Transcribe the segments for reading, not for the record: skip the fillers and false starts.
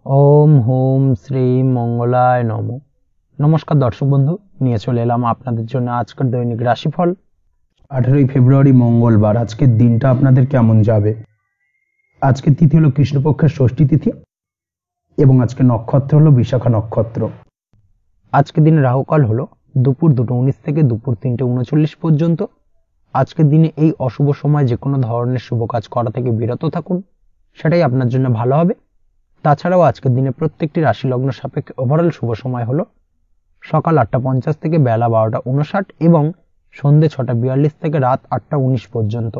ওম home Shri মঙ্গলায় নম। নমস্কার দর্শক বন্ধু, নিয়ে চলে এলাম আপনাদের জন্য আজকের দৈনিক রাশিফল 18 ফেব্রুয়ারি মঙ্গলবার। আজকের দিনটা আপনাদের কেমন যাবে? আজকের তিথি হলো কৃষ্ণপক্ষের ষষ্ঠী তিথি এবং আজকে নক্ষত্র হলো বিশাখা নক্ষত্র। আজকের দিনে রাহুকাল হলো দুপুর 2:19 থেকে দুপুর 3:39 পর্যন্ত। আজকের দিনে এই অশুভ সময় যে কোনো ধরনের শুভ কাজ করা থেকে বিরত থাকুন, সেটাই আপনার জন্য ভালো হবে। তাছাড়াও আজকের দিনে প্রত্যেকটি রাশি লগ্ন সাপেক্ষে ওভারঅল শুভ সময় হলো সকাল 8:50 থেকে বেলা 12:59 এবং সন্ধ্যে 6:42 থেকে রাত 8:19 পর্যন্ত।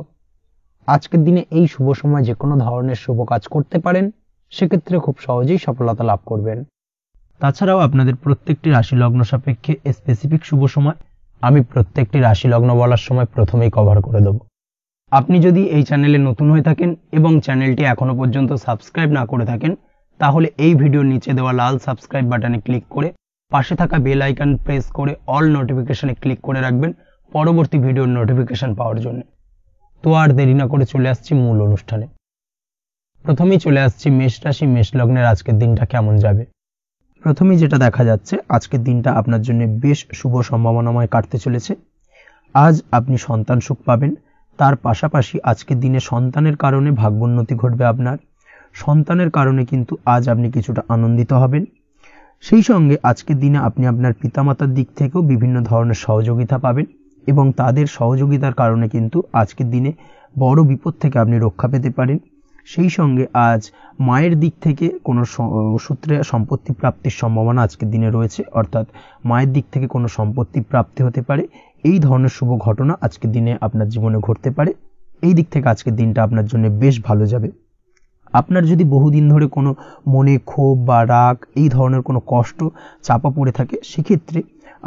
আজকের দিনে এই শুভ সময় যে কোনো ধরনের শুভ কাজ করতে পারেন, সেক্ষেত্রে খুব সহজেই সফলতা লাভ করবেন। তাছাড়াও আপনাদের প্রত্যেকটি রাশি লগ্ন সাপেক্ষে স্পেসিফিক শুভ সময় আমি প্রত্যেকটি রাশি লগ্ন বলার সময় প্রথমেই কভার করে দেব। আপনি যদি এই চ্যানেলে নতুন হয়ে থাকেন এবং চ্যানেলটি এখনো পর্যন্ত সাবস্ক্রাইব না করে থাকেন, তাহলে এই ভিডিওর নিচে দেওয়া লাল সাবস্ক্রাইব বাটনে ক্লিক করে পাশে থাকা বেল আইকন প্রেস করে অল নোটিফিকেশনে ক্লিক করে রাখবেন পরবর্তী ভিডিওর নোটিফিকেশন পাওয়ার জন্য। তো আর দেরি না করে চলে আসছি মূল অনুষ্ঠানে। প্রথমেই চলে আসছি মেষ রাশি, মেষ লগ্নের আজকের দিনটা কেমন যাবে। প্রথমেই যেটা দেখা যাচ্ছে, আজকের দিনটা আপনার জন্য বেশ শুভ সম্ভাবনাময় কাটতে চলেছে। আজ আপনি সন্তান সুখ পাবেন, তার পাশাপাশি আজকের দিনে সন্তানের কারণে ভাগ্যোন্নতি ঘটবে। আপনার সন্তানের কারণে কিন্তু আজ আপনি কিছুটা আনন্দিত হবেন। সেই সঙ্গে আজকের দিনে আপনি আপনার পিতামাতার দিক থেকেও বিভিন্ন ধরনের সহযোগিতা পাবেন এবং তাদের সহযোগিতার কারণে কিন্তু আজকের দিনে বড় বিপদ থেকে আপনি রক্ষা পেতে পারেন। সেই সঙ্গে আজ মায়ের দিক থেকে কোনো সূত্রে সম্পত্তি প্রাপ্তির সম্ভাবনা আজকের দিনে রয়েছে, অর্থাৎ মায়ের দিক থেকে কোনো সম্পত্তি প্রাপ্তি হতে পারে। এই ধরনের শুভ ঘটনা আজকের দিনে আপনার জীবনে ঘটতে পারে। এই দিক থেকে আজকের দিনটা আপনার জন্য বেশ ভালো যাবে। আপনার যদি বহুদিন ধরে কোনো মনে ক্ষোভ বা রাগ এই ধরনের কোনো কষ্ট চাপা পড়ে থাকে, সেক্ষেত্রে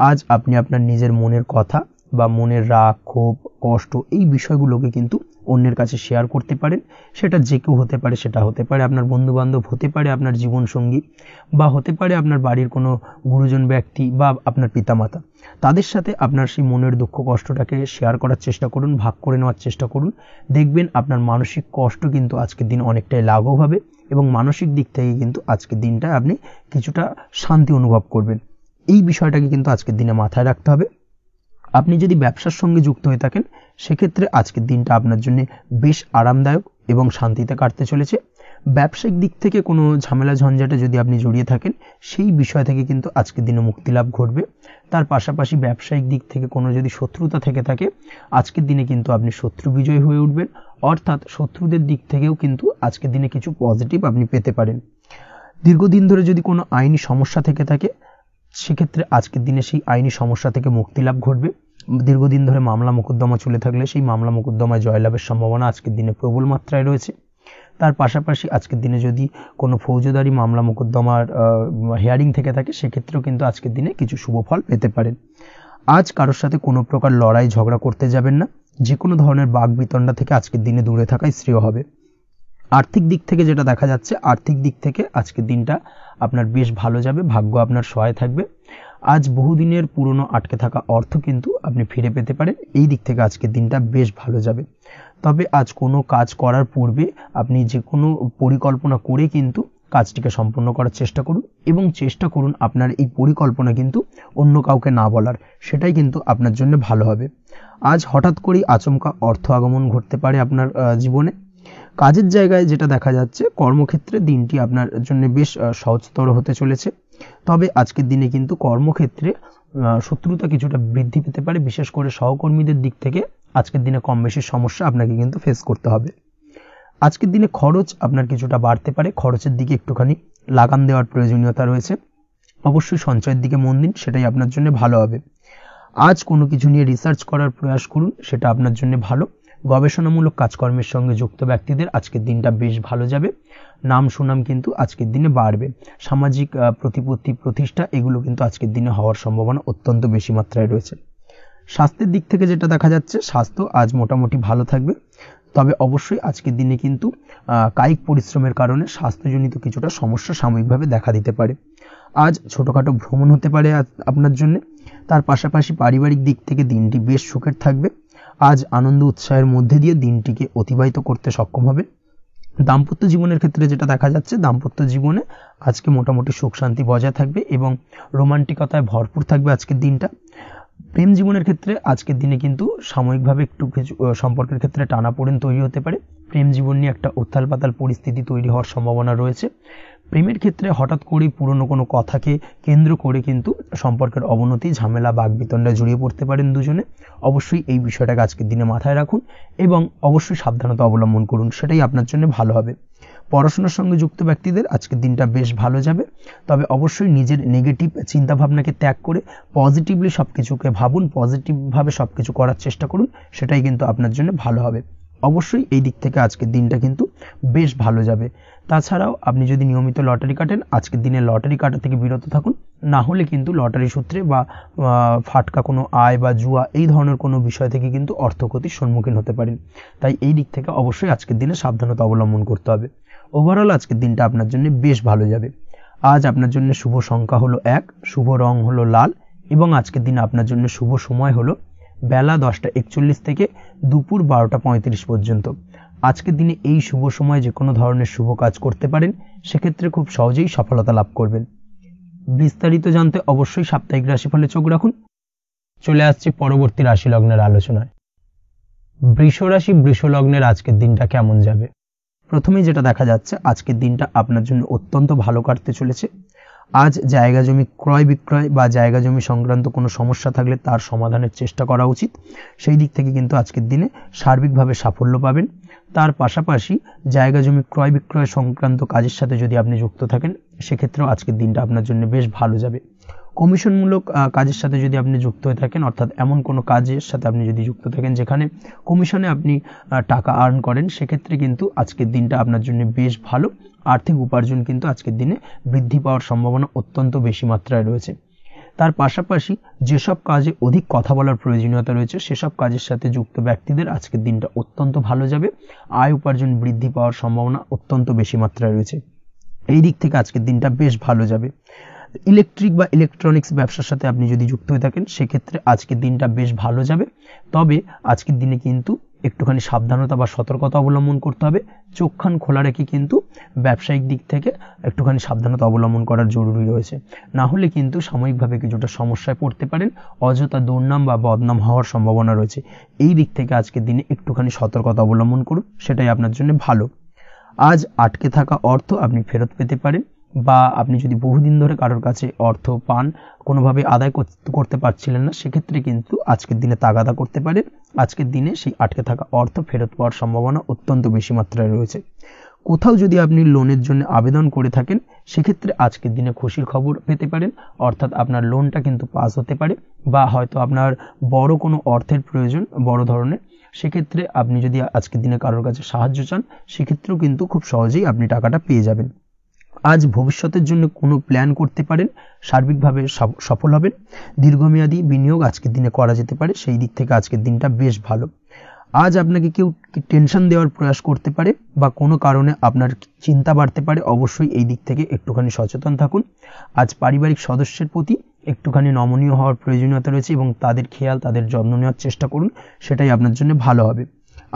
আজ আপনি আপনার নিজের মনের কথা বা মনের রাগ, ক্ষোভ, কষ্ট এই বিষয়গুলোকে কিন্তু অন্যের কাছে শেয়ার করতে পারেন। সেটা যে কেউ হতে পারে, সেটা হতে পারে আপনার বন্ধুবান্ধব, হতে পারে আপনার জীবনসঙ্গী, বা হতে পারে আপনার বাড়ির কোনো গুরুজন ব্যক্তি বা আপনার পিতামাতা। তাদের সাথে আপনার সেই মনের দুঃখ কষ্টটাকে শেয়ার করার চেষ্টা করুন, ভাগ করে নেওয়ার চেষ্টা করুন। দেখবেন আপনার মানসিক কষ্ট কিন্তু আজকের দিন অনেকটাই লাঘব হবে এবং মানসিক দিক থেকে কিন্তু আজকের দিনটা আপনি কিছুটা শান্তি অনুভব করবেন। এই বিষয়টাকে কিন্তু আজকের দিনে মাথায় রাখতে হবে। আপনি যদি ব্যবসার সঙ্গে যুক্ত হয়ে থাকেন, সেক্ষেত্রে আজকের দিনটা আপনার জন্য বেশ আরামদায়ক এবং শান্তিতে কাটতে চলেছে। ব্যবসায়িক দিক থেকে কোনো ঝামেলা ঝঞ্ঝাটে যদি আপনি জড়িয়ে থাকেন, সেই বিষয় থেকে কিন্তু আজকের দিনে মুক্তি লাভ ঘটবে। তার পাশাপাশি ব্যবসায়িক দিক থেকে কোনো যদি শত্রুতা থেকে থাকে, আজকের দিনে কিন্তু আপনি শত্রু বিজয় হয়ে উঠবেন, অর্থাৎ শত্রুদের দিক থেকেও কিন্তু আজকের দিনে কিছু পজিটিভ আপনি পেতে পারেন। দীর্ঘদিন ধরে যদি কোনো আইনি সমস্যা থেকে থাকে, সেক্ষেত্রে আজকের দিনে সেই আইনি সমস্যা থেকে মুক্তি লাভ ঘটবে। দীর্ঘদিন ধরে মামলা মোকদ্দমা চলে থাকলে সেই মামলা মোকদ্দমায় জয়লাভের সম্ভাবনা আজকের দিনে প্রবল মাত্রায় রয়েছে। তার পাশাপাশি আজকের দিনে যদি কোনো ফৌজদারি মামলা মোকদ্দমার হিয়ারিং থেকে থাকে, সেক্ষেত্রেও কিন্তু আজকের দিনে কিছু শুভ ফল পেতে পারেন। আজ কারোর সাথে কোনো প্রকার লড়াই ঝগড়া করতে যাবেন না। যে কোনো ধরনের বাক বিতণ্ডা থেকে আজকের দিনে দূরে থাকাই শ্রেয় হবে। আর্থিক দিক থেকে যেটা দেখা যাচ্ছে, আর্থিক দিক থেকে আজকের দিনটা আপনার বেশ ভালো যাবে, ভাগ্য আপনার সহায় থাকবে। আজ বহুদিনের পুরনো আটকে থাকা অর্থ কিন্তু আপনি ফিরে পেতে পারেন। এই দিক থেকে আজকের দিনটা বেশ ভালো যাবে। তবে আজ কোনো কাজ করার পূর্বে আপনি যে কোনো পরিকল্পনা করে কিন্তু কাজটিকে সম্পন্ন করার চেষ্টা করুন এবং চেষ্টা করুন আপনার এই পরিকল্পনা কিন্তু অন্য কাউকে না বলার, সেটাই কিন্তু আপনার জন্য ভালো হবে। আজ হঠাৎ করেই আচমকা অর্থ আগমন ঘটতে পারে আপনার জীবনে। কাজের জায়গায় যেটা দেখা যাচ্ছে, কর্মক্ষেত্রে দিনটি আপনার জন্য বেশ সহজতর হতে চলেছে। তবে আজকের দিনে কিন্তু কর্মক্ষেত্রে শত্রুতা কিছুটা বৃদ্ধি পেতে পারে, বিশেষ করে সহকর্মীদের দিক থেকে আজকের দিনে কম বেশি সমস্যা আপনাকে কিন্তু ফেস করতে হবে। আজকের দিনে খরচ আপনার কিছুটা বাড়তে পারে, খরচের দিকে একটুখানি লাগাম দেওয়ার প্রয়োজনীয়তা রয়েছে। অবশ্যই সঞ্চয়ের দিকে মন দিন, সেটাই আপনার জন্য ভালো হবে। আজ কোনো কিছু নিয়ে রিসার্চ করার প্রয়াস করুন, সেটা আপনার জন্য ভালো। গবেষণামূলক কাজকর্মের সঙ্গে যুক্ত ব্যক্তিদের আজকের দিনটা বেশ ভালো যাবে। নাম সুনাম কিন্তু আজকের দিনে বাড়বে। সামাজিক প্রতিপত্তি প্রতিষ্ঠা এগুলো কিন্তু আজকের দিনে হওয়ার সম্ভাবনা অত্যন্ত বেশি মাত্রায় রয়েছে। স্বাস্থ্যের দিক থেকে যেটা দেখা যাচ্ছে, স্বাস্থ্য আজ মোটামুটি ভালো থাকবে। তবে অবশ্যই আজকের দিনে কিন্তু কায়িক পরিশ্রমের কারণে স্বাস্থ্যজনিত কিছুটা সমস্যা সাময়িকভাবে দেখা দিতে পারে। আজ ছোটোখাটো ভ্রমণ হতে পারে আপনার জন্য। তার পাশাপাশি পারিবারিক দিক থেকে দিনটি বেশ সুখের থাকবে। আজ আনন্দ উৎসাহের মধ্যে দিয়ে দিনটিকে অতিবাহিত করতে সক্ষম হবে। দাম্পত্য জীবনের ক্ষেত্রে যেটা দেখা যাচ্ছে, দাম্পত্য জীবনে আজকে মোটামুটি সুখ শান্তি বজায় থাকবে এবং রোমান্টিকতায় ভরপুর থাকবে আজকের দিনটা। প্রেম জীবনের ক্ষেত্রে আজকের দিনে কিন্তু সাময়িকভাবে একটু কিছু সম্পর্কের ক্ষেত্রে টানাপোড়েন তৈরি হতে পারে। প্রেম জীবন নিয়ে একটা উত্থাল পাতাল পরিস্থিতি তৈরি হওয়ার সম্ভাবনা রয়েছে। প্রেমের ক্ষেত্রে হঠাৎ করেই পুরনো কোনো কথাকে কেন্দ্র করে কিন্তু সম্পর্কের অবনতি, ঝামেলা, বাগবিতণ্ডায় জড়িয়ে পড়তে পারেন দুজনে। অবশ্যই এই বিষয়টাকে আজকের দিনে মাথায় রাখুন এবং অবশ্যই সাবধানতা অবলম্বন করুন, সেটাই আপনার জন্য ভালো হবে। পড়াশোনার সঙ্গে যুক্ত ব্যক্তিদের আজকের দিনটা বেশ ভালো যাবে, তবে অবশ্যই নিজের নেগেটিভ চিন্তাভাবনাকে ত্যাগ করে পজিটিভলি সব কিছুকে ভাবুন, পজিটিভভাবে সব কিছু করার চেষ্টা করুন, সেটাই কিন্তু আপনার জন্য ভালো হবে। অবশ্যই এই দিক থেকে আজকের দিনটা কিন্তু বেশ ভালো যাবে। তাছাড়াও আপনি যদি নিয়মিত লটারি কাটেন, আজকের দিনে লটারি কাটা থেকে বিরত থাকুন, না হলে কিন্তু লটারি সূত্রে বা ফাটকা কোনো আয় বা জুয়া এই ধরনের কোনো বিষয় থেকে কিন্তু অর্থক্ষতির সম্মুখীন হতে পারেন। তাই এই দিক থেকে অবশ্যই আজকের দিনে সাবধানতা অবলম্বন করতে হবে। ওভারঅল আজকের দিনটা আপনার জন্য বেশ ভালো যাবে। আজ আপনার জন্য শুভ সংখ্যা হলো 1, শুভ রং হলো লাল এবং আজকের দিনে আপনার জন্য শুভ সময় হলো বেলা 10:41 থেকে দুপুর 12:35 পর্যন্ত। আজকের দিনে এই শুভ সময় যে কোনো ধরনের শুভ কাজ করতে পারেন, সেক্ষেত্রে খুব সহজেই সফলতা লাভ করবেন। বিস্তারিত জানতে অবশ্যই সাপ্তাহিক রাশিফলে চোখ রাখুন। চলে আসছে পরবর্তী রাশি লগ্নের আলোচনায়। বৃষ রাশি, বৃষ লগ্নের আজকের দিনটা কেমন যাবে? প্রথমেই যেটা দেখা যাচ্ছে, আজকের দিনটা আপনার জন্য অত্যন্ত ভালো কাটতে চলেছে। আজ জায়গা জমি ক্রয় বিক্রয় বা জায়গা জমি সংক্রান্ত কোনো সমস্যা থাকলে তার সমাধানের চেষ্টা করা উচিত। সেই দিক থেকে কিন্তু আজকের দিনে সার্বিকভাবে সাফল্য পাবেন। তার পাশাপাশি জায়গা জমি ক্রয় বিক্রয় সংক্রান্ত কাজের সাথে যদি আপনি যুক্ত থাকেন, সেক্ষেত্রেও আজকের দিনটা আপনার জন্য বেশ ভালো যাবে। কমিশনমূলক কাজের সাথে যদি আপনি যুক্ত হয়ে থাকেন, অর্থাৎ এমন কোনো কাজের সাথে আপনি যদি যুক্ত থাকেন যেখানে কমিশনে আপনি টাকা আর্ন করেন, সেক্ষেত্রে কিন্তু আজকের দিনটা আপনার জন্য বেশ ভালো। আর্থিক উপার্জন কিন্তু আজকের দিনে বৃদ্ধি পাওয়ার সম্ভাবনা অত্যন্ত বেশি মাত্রায় রয়েছে। তার পাশাপাশি যেসব কাজে অধিক কথা বলার প্রয়োজনীয়তা রয়েছে, সেসব কাজের সাথে যুক্ত ব্যক্তিদের আজকের দিনটা অত্যন্ত ভালো যাবে। আয় উপার্জন বৃদ্ধি পাওয়ার সম্ভাবনা অত্যন্ত বেশি মাত্রায় রয়েছে। এই দিক থেকে আজকের দিনটা বেশ ভালো যাবে। ইলেকট্রিক বা ইলেকট্রনিক্স ব্যবসার সাথে আপনি যদি যুক্ত হয়ে থাকেন, সেক্ষেত্রে আজকের দিনটা বেশ ভালো যাবে। তবে আজকের দিনে কিন্তু একটুখানি সাবধানতা বা সতর্কতা অবলম্বন করতে হবে। চোখ কান খোলা রেখে কিন্তু ব্যবসায়িক দিক থেকে একটুখানি সাবধানতা অবলম্বন করার জরুরি রয়েছে, না হলে কিন্তু সাময়িকভাবে কিছুটা সমস্যায় পড়তে পারেন, অযথা দুর্নাম বা বদনাম হওয়ার সম্ভাবনা রয়েছে। এই দিক থেকে আজকের দিনে একটুখানি সতর্কতা অবলম্বন করুন, সেটাই আপনার জন্য ভালো। আজ আটকে থাকা অর্থ আপনি ফেরত পেতে পারেন, বা আপনি যদি বহুদিন ধরে কারোর কাছে অর্থ পান, কোনোভাবে আদায় করতে পারছিলেন না, সেক্ষেত্রে কিন্তু আজকের দিনে তাগাদা করতে পারেন। আজকের দিনে সেই আটকে থাকা অর্থ ফেরত পাওয়ার সম্ভাবনা অত্যন্ত বেশি মাত্রায় রয়েছে। কোথাও যদি আপনি লোনের জন্য আবেদন করে থাকেন, সেক্ষেত্রে আজকের দিনে খুশির খবর পেতে পারেন, অর্থাৎ আপনার লোনটা কিন্তু পাস হতে পারে, বা হয়তো আপনার বড় কোনো অর্থের প্রয়োজন, বড় ধরনের, সেক্ষেত্রে আপনি যদি আজকের দিনে কারোর কাছে সাহায্য চান, সেক্ষেত্রেও কিন্তু খুব সহজেই আপনি টাকাটা পেয়ে যাবেন। আজ ভবিষ্যতের জন্য কোনো প্ল্যান করতে পারেন, সার্বিকভাবে সফল হবেন। দীর্ঘমেয়াদী বিনিয়োগ আজকের দিনে করা যেতে পারে, সেই দিক থেকে আজকের দিনটা বেশ ভালো। আজ আপনাকে কেউ টেনশন দেওয়ার প্রয়াস করতে পারে বা কোনো কারণে আপনার চিন্তা বাড়তে পারে, অবশ্যই এই দিক থেকে একটুখানি সচেতন থাকুন। আজ পারিবারিক সদস্যের প্রতি একটুখানি নমনীয় হওয়ার প্রয়োজনীয়তা রয়েছে এবং তাদের খেয়াল, তাদের যত্ন নেওয়ার চেষ্টা করুন, সেটাই আপনার জন্য ভালো হবে।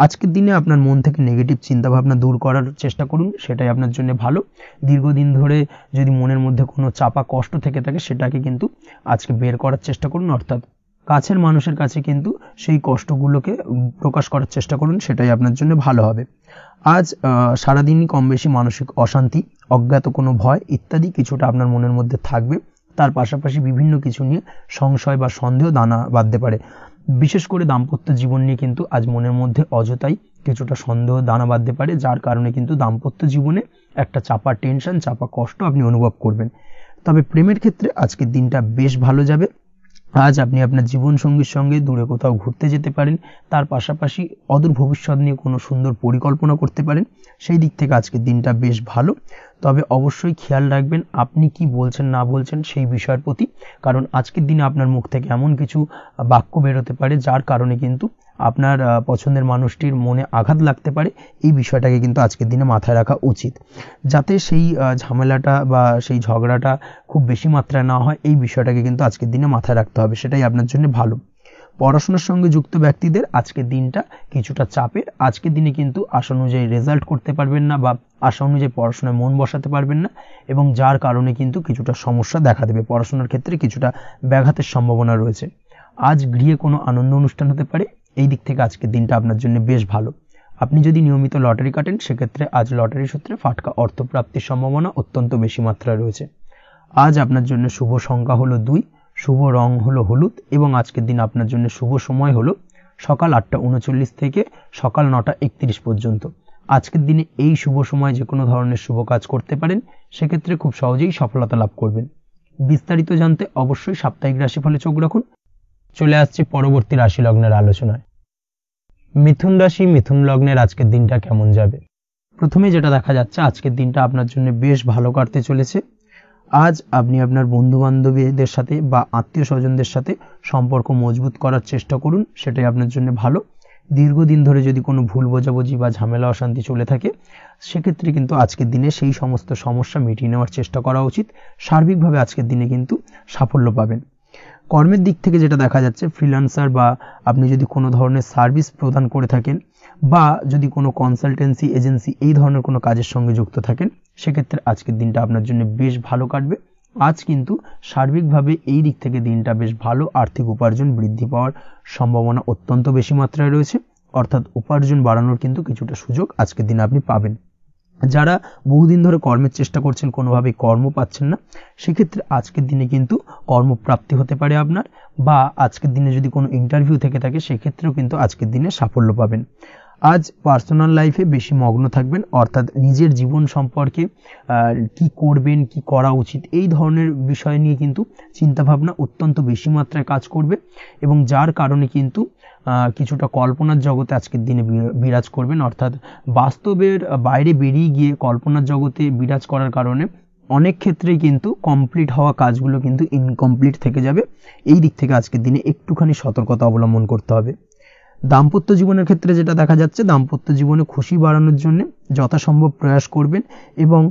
আজকের দিনে আপনার মন থেকে নেগেটিভ চিন্তাভাবনা দূর করার চেষ্টা করুন, সেটাই আপনার জন্য ভালো। দীর্ঘদিন ধরে যদি মনের মধ্যে কোনো চাপা কষ্ট থেকে থাকে, সেটাকে কিন্তু আজকে বের করার চেষ্টা করুন, অর্থাৎ কাছের মানুষের কাছে কিন্তু সেই কষ্টগুলোকে প্রকাশ করার চেষ্টা করুন, সেটাই আপনার জন্য ভালো হবে। আজ সারাদিনই কম বেশি মানসিক অশান্তি, অজ্ঞাত কোনো ভয় ইত্যাদি কিছুটা আপনার মনের মধ্যে থাকবে। তার পাশাপাশি বিভিন্ন কিছু নিয়ে সংশয় বা সন্দেহ দানা বাঁধতে পারে। বিশেষ করে দাম্পত্য জীবন নিয়ে কিন্তু আজ মনের মধ্যে অযথাই কিছুটা সন্দেহ দানা বাঁধতে পারে, যার কারণে কিন্তু দাম্পত্য জীবনে একটা চাপা টেনশন, চাপা কষ্ট আপনি অনুভব করবেন। তবে প্রেমের ক্ষেত্রে আজকের দিনটা বেশ ভালো যাবে। আজ আপনি আপনার জীবনসঙ্গীর সঙ্গে দূরে কোথাও ঘুরতে যেতে পারেন, তার পাশাপাশি অদূর ভবিষ্যৎ নিয়ে কোনো সুন্দর পরিকল্পনা করতে পারেন, সেই দিক থেকে আজকের দিনটা বেশ ভালো। তবে অবশ্যই খেয়াল রাখবেন আপনি কি বলছেন না বলছেন সেই বিষয়ের প্রতি, কারণ আজকের দিনে আপনার মুখ থেকে এমন কিছু বাক্য বেরোতে পারে যার কারণে কিন্তু আপনার পছন্দের মানুষটির মনে আঘাত লাগতে পারে। এই বিষয়টাকে কিন্তু আজকের দিনে মাথায় রাখা উচিত, যাতে সেই ঝামেলাটা বা সেই ঝগড়াটা খুব বেশি মাত্রায় না হয়। এই বিষয়টাকে কিন্তু আজকের দিনে মাথায় রাখতে হবে, সেটাই আপনার জন্য ভালো। পড়াশোনার সঙ্গে যুক্ত ব্যক্তিদের আজকের দিনটা কিছুটা চাপের। আজকের দিনে কিন্তু আশা অনুযায়ী রেজাল্ট করতে পারবেন না বা আশা অনুযায়ী পড়াশোনায় মন বসাতে পারবেন না, এবং যার কারণে কিন্তু কিছুটা সমস্যা দেখা দেবে। পড়াশোনার ক্ষেত্রে কিছুটা ব্যাঘাতের সম্ভাবনা রয়েছে। আজ গৃহে কোনো আনন্দ অনুষ্ঠান হতে পারে, এই দিক থেকে আজকের দিনটা আপনার জন্য বেশ ভালো। আপনি যদি নিয়মিত লটারি কাটেন সেক্ষেত্রে আজ লটারি সূত্রে ফাটকা অর্থপ্রাপ্তির সম্ভাবনা অত্যন্ত বেশি মাত্রায় রয়েছে। আজ আপনার জন্য শুভ সংখ্যা হলো 2, শুভ রং হলো হলুদ, এবং আজকের দিন আপনার জন্য শুভ সময় হলো সকাল 8:39 থেকে সকাল 9:31 পর্যন্ত। আজকের দিনে এই শুভ সময় যে কোনো ধরনের শুভ কাজ করতে পারেন, সেক্ষেত্রে খুব সহজেই সফলতা লাভ করবেন। বিস্তারিত জানতে অবশ্যই সাপ্তাহিক রাশিফলে চোখ রাখুন। চলে আসছে পরবর্তী রাশি লগ্নের আলোচনায়। মিথুন রাশি, মিথুন লগ্নের আজকের দিনটা কেমন যাবে? প্রথমে যেটা দেখা যাচ্ছে আজকের দিনটা আপনার জন্য বেশ ভালো কাটতে চলেছে। আজ আপনি আপনার বন্ধু বান্ধবীদের সাথে বা আত্মীয় স্বজনদের সাথে সম্পর্ক মজবুত করার চেষ্টা করুন, সেটাই আপনার জন্য ভালো। দীর্ঘদিন ধরে যদি কোনো ভুল বোঝাবুঝি বা ঝামেলা অশান্তি চলে থাকে, সেক্ষেত্রে কিন্তু আজকের দিনে সেই সমস্ত সমস্যা মিটিয়ে নেওয়ার চেষ্টা করা উচিত। সার্বিকভাবে আজকের দিনে কিন্তু সাফল্য পাবেন। কর্মের দিক থেকে যেটা দেখা যাচ্ছে, ফ্রিল্যান্সার বা আপনি যদি কোনো ধরনের সার্ভিস প্রদান করে থাকেন বা যদি কোনো কনসালটেন্সি এজেন্সি এই ধরনের কোনো কাজের সঙ্গে যুক্ত থাকেন, সেক্ষেত্রে আজকের দিনটা আপনার জন্য বেশ ভালো কাটবে। আজ কিন্তু সার্বিকভাবে এই দিক থেকে দিনটা বেশ ভালো। আর্থিক উপার্জন বৃদ্ধি পাওয়ার সম্ভাবনা অত্যন্ত বেশি মাত্রায় রয়েছে, অর্থাৎ উপার্জন বাড়ানোর কিন্তু কিছুটা সুযোগ আজকের দিনে আপনি পাবেন। যারা বহুদিন ধরে কর্মের চেষ্টা করছেন, কোনোভাবেই কর্ম পাচ্ছেন না, সেক্ষেত্রে আজকের দিনে কিন্তু কর্মপ্রাপ্তি হতে পারে আপনার, বা আজকের দিনে যদি কোনো ইন্টারভিউ থেকে থাকে সেক্ষেত্রেও কিন্তু আজকের দিনে সাফল্য পাবেন। আজ পার্সোনাল লাইফে বেশি মগ্ন থাকবেন, অর্থাৎ নিজের জীবন সম্পর্কে কি করবেন, কি করা উচিত, এই ধরনের বিষয় নিয়ে কিন্তু চিন্তাভাবনা অত্যন্ত বেশি মাত্রায় কাজ করবে, এবং যার কারণে কিন্তু কিছুটা কল্পনার জগতে আজকের দিনে বিরাজ করবেন। অর্থাৎ বাস্তবের বাইরে বেরিয়ে গিয়ে কল্পনার জগতে বিরাজ করার কারণে অনেক ক্ষেত্রেই কিন্তু কমপ্লিট হওয়া কাজগুলো কিন্তু ইনকমপ্লিট থেকে যাবে। এই দিক থেকে আজকের দিনে একটুখানি সতর্কতা অবলম্বন করতে হবে। দাম্পত্য জীবনের ক্ষেত্রে যেটা দেখা যাচ্ছে, দাম্পত্য জীবনে খুশি বাড়ানোর জন্য যথাসম্ভব প্রয়াস করবেন এবং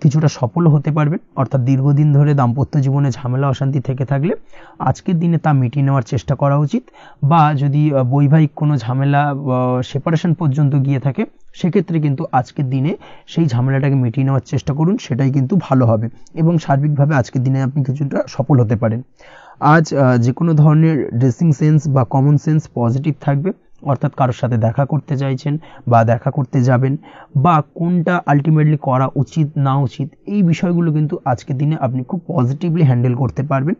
কিছুটা সফল হতে পারবেন। অর্থাৎ দীর্ঘদিন ধরে দাম্পত্য জীবনে ঝামেলা অশান্তি থেকে থাকলে আজকের দিনে তা মিটিয়ে নেওয়ার চেষ্টা করা উচিত, বা যদি বৈবাহিক কোনো ঝামেলা সেপারেশন পর্যন্ত গিয়ে থাকে, সেক্ষেত্রে কিন্তু আজকের দিনে সেই ঝামেলাটাকে মিটিয়ে নেওয়ার চেষ্টা করুন, সেটাই কিন্তু ভালো হবে, এবং সার্বিকভাবে আজকের দিনে আপনি কিছুটা সফল হতে পারেন। আজ যে কোনো ধরনের ড্রেসিং সেন্স বা কমন সেন্স পজিটিভ থাকবে, অর্থাৎ কারোর সাথে দেখা করতে চাইছেন বা দেখা করতে যাবেন, বা কোনটা আলটিমেটলি করা উচিত না উচিত, এই বিষয়গুলো কিন্তু আজকের দিনে আপনি খুব পজিটিভলি হ্যান্ডেল করতে পারবেন।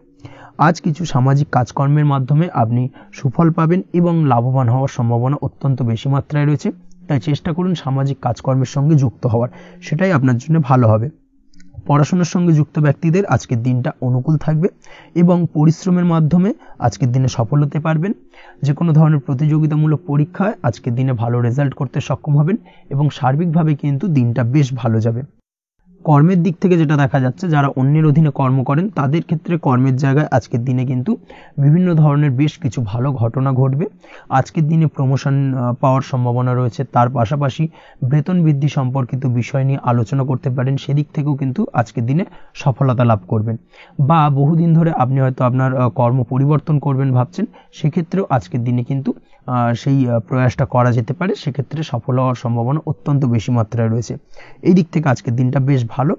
আজ কিছু সামাজিক কাজকর্মের মাধ্যমে আপনি সুফল পাবেন এবং লাভবান হওয়ার সম্ভাবনা অত্যন্ত বেশি মাত্রায় রয়েছে। তাই চেষ্টা করুন সামাজিক কাজকর্মের সঙ্গে যুক্ত হওয়ার, সেটাই আপনার জন্য ভালো হবে। পড়াশোনার সঙ্গে যুক্ত ব্যক্তিদের আজকের দিনটা অনুকূল থাকবে এবং পরিশ্রমের মাধ্যমে আজকের দিনে সফল হতে পারবেন। যে কোনো ধরনের প্রতিযোগিতামূলক পরীক্ষায় আজকের দিনে ভালো রেজাল্ট করতে সক্ষম হবেন এবং সার্বিকভাবে কিন্তু দিনটা বেশ ভালো যাবে। কর্মের দিক থেকে যেটা দেখা যাচ্ছে, যারা অন্যের অধীনে কর্ম করেন তাদের ক্ষেত্রে কর্মের জায়গায় আজকের দিনে কিন্তু বিভিন্ন ধরনের বেশ কিছু ভালো ঘটনা ঘটবে। আজকের দিনে প্রমোশন পাওয়ার সম্ভাবনা রয়েছে, তার পাশাপাশি বেতন বৃদ্ধি সম্পর্কিত বিষয় নিয়ে আলোচনা করতে পারেন, সেদিক থেকেও কিন্তু আজকের দিনে সফলতা লাভ করবেন। বা বহুদিন ধরে আপনি হয়তো আপনার কর্ম পরিবর্তন করবেন ভাবছেন, সেক্ষেত্রেও আজকের দিনে কিন্তু সেই প্রয়াসটা করা যেতে পারে, সেক্ষেত্রে সফল হওয়ার সম্ভাবনা অত্যন্ত বেশি মাত্রায় রয়েছে। এই দিক থেকে আজকের দিনটা বেশ ভালো।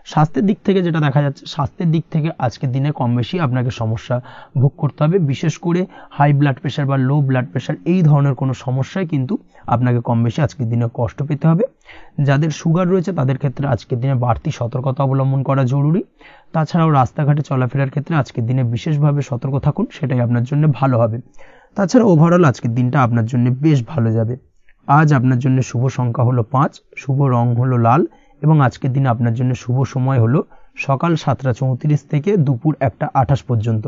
স্বাস্থ্যের দিক থেকে যেটা দেখা যাচ্ছে, স্বাস্থ্যের দিক থেকে আজকের দিনে কম বেশি আপনাকে সমস্যা ভোগ করতে হবে, বিশেষ করে হাই ব্লাড প্রেশার বা লো ব্লাড প্রেশার এই ধরনের কোনো সমস্যায় কিন্তু আপনাকে কম বেশি আজকের দিনে কষ্ট পেতে হবে। যাদের সুগার রয়েছে তাদের ক্ষেত্রে আজকের দিনে বাড়তি সতর্কতা অবলম্বন করা জরুরি। তাছাড়াও রাস্তাঘাটে চলাফেরার ক্ষেত্রে আজকের দিনে বিশেষভাবে সতর্ক থাকুন, সেটাই আপনার জন্য ভালো হবে। তাছাড়া ওভারঅল আজকের দিনটা আপনার জন্য বেশ ভালো যাবে। আজ আপনার জন্য শুভ সংখ্যা হলো 5, শুভ রং হলো লাল, এবং আজকের দিনে আপনার জন্য শুভ সময় হলো সকাল 7:34 থেকে দুপুর 1:28 পর্যন্ত।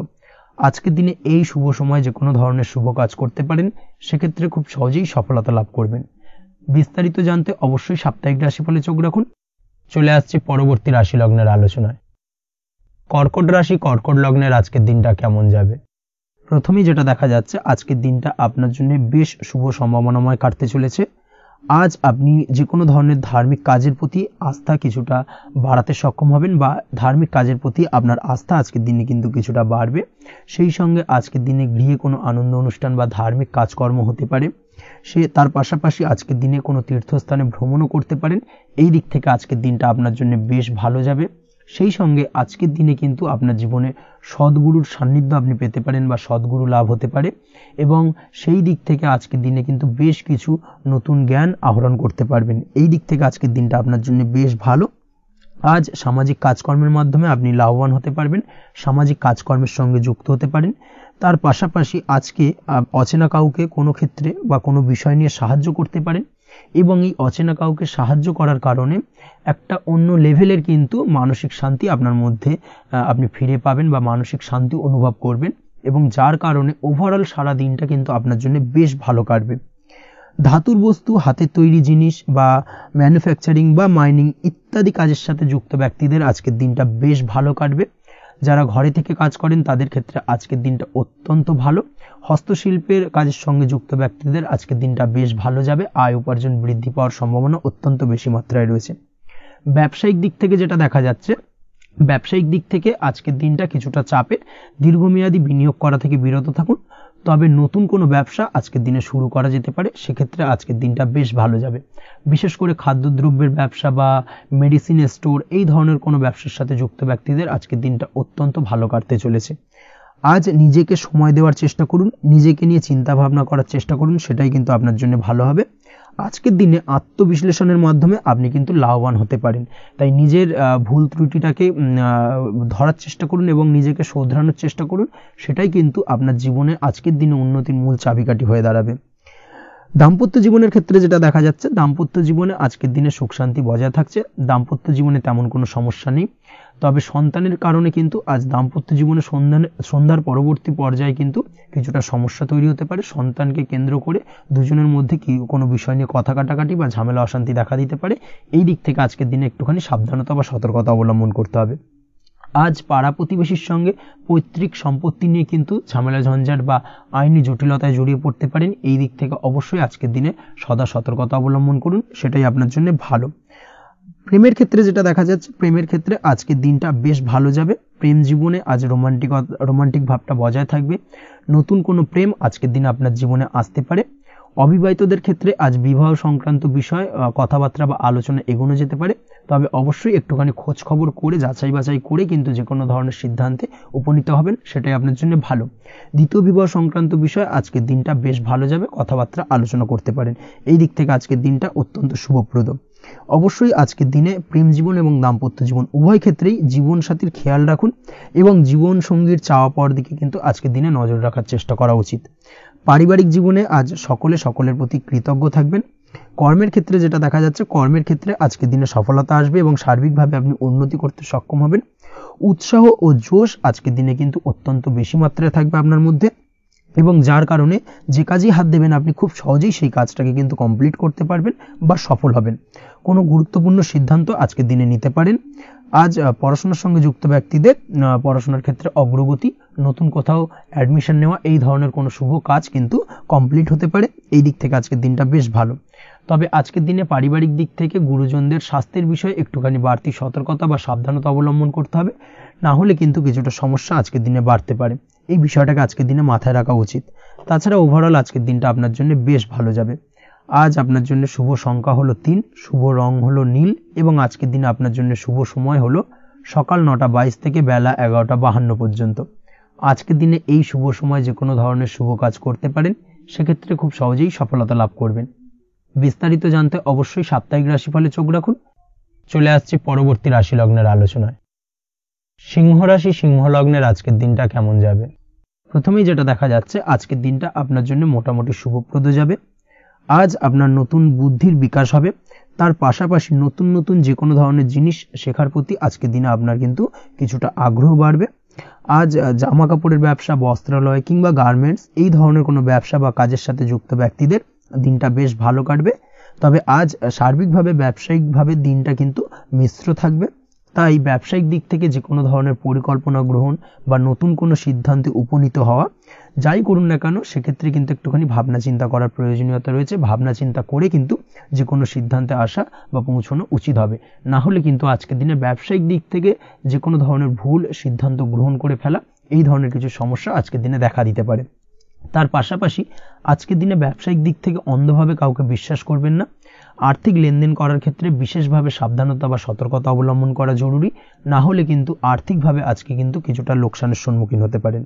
আজকের দিনে এই শুভ সময় যে কোনো ধরনের শুভ কাজ করতে পারেন, সেক্ষেত্রে খুব সহজেই সফলতা লাভ করবেন। বিস্তারিত জানতে অবশ্যই সাপ্তাহিক রাশিফলে চোখ রাখুন। চলে আসছে পরবর্তী রাশি লগ্নের আলোচনায়। কর্কট রাশি, কর্কট লগ্নের আজকের দিনটা কেমন যাবে? প্রথমেই যেটা দেখা যাচ্ছে, আজকের দিনটা আপনার জন্য বেশ শুভ সম্ভাবনাময় কাটতে চলেছে। আজ আপনি যে কোনো ধরনের ধার্মিক কাজের প্রতি আস্থা কিছুটা বাড়াতে সক্ষম হবেন, বা ধার্মিক কাজের প্রতি আপনার আস্থা আজকের দিনে কিন্তু কিছুটা বাড়বে। সেই সঙ্গে আজকের দিনে গৃহে কোনো আনন্দ অনুষ্ঠান বা ধার্মিক কাজকর্ম হতে পারে। তার পাশাপাশি আজকের দিনে কোনো তীর্থস্থানে ভ্রমণও করতে পারেন। এই দিক থেকে আজকের দিনটা আপনার জন্য বেশ ভালো যাবে। সেই সঙ্গে আজকের দিনে কিন্তু আপনার জীবনে সদ্গুরুর সান্নিধ্য আপনি পেতে পারেন বা সদ্গুরু লাভ হতে পারে, এবং সেই দিক থেকে আজকের দিনে কিন্তু বেশ কিছু নতুন জ্ঞান আহরণ করতে পারবেন। এই দিক থেকে আজকের দিনটা আপনার জন্য বেশ ভালো। আজ সামাজিক কাজকর্মের মাধ্যমে আপনি লাভবান হতে পারবেন, সামাজিক কাজকর্মের সঙ্গে যুক্ত হতে পারেন। তার পাশাপাশি আজকে অচেনা কাউকে কোনো ক্ষেত্রে বা কোনো বিষয় নিয়ে সাহায্য করতে পারেন, এবং এই অচেনা কাউকে সাহায্য করার কারণে একটা অন্য লেভেলের কিন্তু মানসিক শান্তি আপনার মধ্যে আপনি ফিরে পাবেন বা মানসিক শান্তি অনুভব করবেন, এবং যার কারণে ওভারঅল সারা দিনটা কিন্তু আপনার জন্য বেশ ভালো কাটবে। ধাতুর বস্তু, হাতের তৈরি জিনিস বা ম্যানুফ্যাকচারিং বা মাইনিং ইত্যাদি কাজের সাথে যুক্ত ব্যক্তিদের আজকের দিনটা বেশ ভালো কাটবে। যারা ঘরে থেকে কাজ করেন তাদের ক্ষেত্রে আজকের দিনটা অত্যন্ত ভালো। হস্তশিল্পের কাজের সঙ্গে যুক্ত ব্যক্তিদের আজকের দিনটা বেশ ভালো যাবে। আয় উপার্জন বৃদ্ধি পাওয়ার সম্ভাবনা অত্যন্ত বেশি মাত্রায় রয়েছে। ব্যবসায়িক দিক থেকে যেটা দেখা যাচ্ছে, ব্যবসায়িক দিক থেকে আজকের দিনটা কিছুটা চাপের। দীর্ঘমেয়াদী বিনিয়োগ করা থেকে বিরত থাকুন, তবে নতুন কোনো ব্যবসা আজকের দিনে শুরু করা যেতে পারে, সেক্ষেত্রে আজকের দিনটা বেশ ভালো যাবে। বিশেষ করে খাদ্যদ্রব্যের ব্যবসা বা মেডিসিন স্টোর এই ধরনের কোনো ব্যবসার সাথে যুক্ত ব্যক্তিদের আজকের দিনটা অত্যন্ত ভালো কাটতে চলেছে। আজ নিজেকে সময় দেওয়ার চেষ্টা করুন, নিজেকে নিয়ে চিন্তা ভাবনা করার চেষ্টা করুন, সেটাই কিন্তু আপনার জন্য ভালো হবে। আজকের দিনে আত্মবিশ্লেষণের মাধ্যমে আপনি কিন্তু লাভবান হতে পারেন, তাই নিজের ভুল ত্রুটিটাকে ধরার চেষ্টা করুন এবং নিজেকে শোধরানোর চেষ্টা করুন, সেটাই কিন্তু আপনার জীবনে আজকের দিনে উন্নতির মূল চাবিকাঠি হয়ে দাঁড়াবে। দাম্পত্য জীবনের ক্ষেত্রে যেটা দেখা যাচ্ছে, দাম্পত্য জীবনে আজকের দিনে সুখ শান্তি বজায় থাকছে। দাম্পত্য জীবনে তেমন কোনো সমস্যা নেই, তবে সন্তানের কারণে কিন্তু আজ দাম্পত্য জীবনে সন্ধ্যার পরবর্তী পর্যায়ে কিন্তু কিছুটা সমস্যা তৈরি হতে পারে। সন্তানকে কেন্দ্র করে দুজনের মধ্যে কোনো বিষয় নিয়ে কথা কাটাকাটি বা ঝামেলা অশান্তি দেখা দিতে পারে। এই দিক থেকে আজকের দিনে একটুখানি সাবধানতা বা সতর্কতা অবলম্বন করতে হবে। আজ পাড়া প্রতিবেশীর সঙ্গে পৈতৃক সম্পত্তি নিয়ে কিন্তু ঝামেলা ঝঞ্ঝাট বা আইনি জটিলতায় জড়িয়ে পড়তে পারেন। এই দিক থেকে অবশ্যই আজকের দিনে সদা সতর্কতা অবলম্বন করুন, সেটাই আপনার জন্য ভালো। প্রেমের ক্ষেত্রে যেটা দেখা যাচ্ছে, প্রেমের ক্ষেত্রে আজকের দিনটা বেশ ভালো যাবে। প্রেম জীবনে আজ রোমান্টিক ভাবটা বজায় থাকবে। নতুন কোনো প্রেম আজকের দিনে আপনার জীবনে আসতে পারে। অবিবাহিতদের ক্ষেত্রে আজ বিবাহ সংক্রান্ত বিষয় কথাবার্তা বা আলোচনা এগোনো যেতে পারে, তবে অবশ্যই একটুখানি খোঁজ খবর করে যাচাই বাছাই করে কিন্তু যে কোনো ধরনের সিদ্ধান্তে উপনীত হবেন, সেটাই আপনার জন্য ভালো। দ্বিতীয় বিবাহ সংক্রান্ত বিষয় আজকের দিনটা বেশ ভালো যাবে, কথাবার্তা আলোচনা করতে পারেন। এই দিক থেকে আজকের দিনটা অত্যন্ত শুভপ্রদ। অবশ্যই আজকের দিনে প্রেম জীবন এবং দাম্পত্য জীবন উভয় ক্ষেত্রেই জীবনসাথীর খেয়াল রাখুন, এবং জীবন সঙ্গীর চাওয়া পাওয়ার দিকে কিন্তু আজকের দিনে নজর রাখার চেষ্টা করা উচিত। পারিবারিক জীবনে আজ সকলের প্রতি কৃতজ্ঞ থাকবেন। কর্মের ক্ষেত্রে যেটা দেখা যাচ্ছে, কর্মের ক্ষেত্রে আজকের দিনে সফলতা আসবে এবং সার্বিকভাবে আপনি উন্নতি করতে সক্ষম হবেন। উৎসাহ ও জোশ আজকের দিনে কিন্তু অত্যন্ত বেশি মাত্রায় থাকবে আপনার মধ্যে, এবং যার কারণে যে কাজেই হাত দেবেন আপনি খুব সহজেই সেই কাজটাকে কিন্তু কমপ্লিট করতে পারবেন বা সফল হবেন। কোনো গুরুত্বপূর্ণ সিদ্ধান্ত আজকের দিনে নিতে পারেন। আজ পড়াশোনার সঙ্গে যুক্ত ব্যক্তিদের পড়াশোনার ক্ষেত্রে অগ্রগতি, নতুন কোথাও অ্যাডমিশন নেওয়া, এই ধরনের কোনো শুভ কাজ কিন্তু কমপ্লিট হতে পারে। এই দিক থেকে আজকের দিনটা বেশ ভালো। তবে আজকের দিনে পারিবারিক দিক থেকে গুরুজনদের স্বাস্থ্যের বিষয়ে একটুখানি বাড়তি সতর্কতা বা সাবধানতা অবলম্বন করতে হবে, না হলে কিন্তু কিছুটা সমস্যা আজকের দিনে বাড়তে পারে। এই বিষয়টাকে আজকের দিনে মাথায় রাখা উচিত। তাছাড়া ওভারঅল আজকের দিনটা আপনার জন্য বেশ ভালো যাবে। আজ আপনার জন্য শুভ সংখ্যা হলো 3, শুভ রং হলো নীল, এবং আজকের দিনে আপনার জন্য শুভ সময় হলো সকাল 9:22 থেকে বেলা 11:52 পর্যন্ত। আজকের দিনে এই শুভ সময় যে কোনো ধরনের শুভ কাজ করতে পারেন, সেক্ষেত্রে খুব সহজেই সফলতা লাভ করবেন। বিস্তারিত জানতে অবশ্যই সাপ্তাহিক রাশিফলে চোখ রাখুন। চলে আসছি পরবর্তী রাশি লগ্নের আলোচনায়। সিংহ রাশি, সিংহ লগ্নের আজকের দিনটা কেমন যাবে? প্রথমেই যেটা দেখা যাচ্ছে, আজকের দিনটা আপনার জন্য মোটামুটি শুভপ্রদ যাবে। আজ আপনার নতুন বুদ্ধির বিকাশ হবে, তার পাশাপাশি নতুন নতুন যে কোনো ধরনের জিনিস শেখার প্রতি আজকের দিনে আপনার কিন্তু কিছুটা আগ্রহ বাড়বে। আজ জামা কাপড়ের ব্যবসা, বস্ত্রালয় কিংবা গার্মেন্টস এই ধরনের কোনো ব্যবসা বা কাজের সাথে যুক্ত ব্যক্তিদের দিনটা বেশ ভালো কাটবে। তবে আজ সার্বিকভাবে ব্যবসায়িকভাবে দিনটা কিন্তু মিশ্র থাকবে, তাই ব্যবসায়িক দিক থেকে যে কোনো ধরনের পরিকল্পনা গ্রহণ বা নতুন কোনো সিদ্ধান্তে উপনীত হওয়া যাই করুন না কেন সেক্ষেত্রে কিন্তু একটুখানি ভাবনা চিন্তা করার প্রয়োজনীয়তা রয়েছে। ভাবনা চিন্তা করে কিন্তু যে কোনো সিদ্ধান্তে আসা বা পৌঁছানো উচিত হবে, না হলে কিন্তু আজকের দিনে ব্যবসায়িক দিক থেকে যে কোনো ধরনের ভুল সিদ্ধান্ত গ্রহণ করে ফেলা, এই ধরনের কিছু সমস্যা আজকের দিনে দেখা দিতে পারে। তার পাশাপাশি আজকের দিনে ব্যবসায়িক দিক থেকে অন্ধভাবে কাউকে বিশ্বাস করবেন না। আর্থিক লেনদেন করার ক্ষেত্রে বিশেষভাবে সাবধানতা বা সতর্কতা অবলম্বন করা জরুরি, না হলে কিন্তু আর্থিকভাবে আজকে কিন্তু কিছুটা লোকসানের সম্মুখীন হতে পারেন।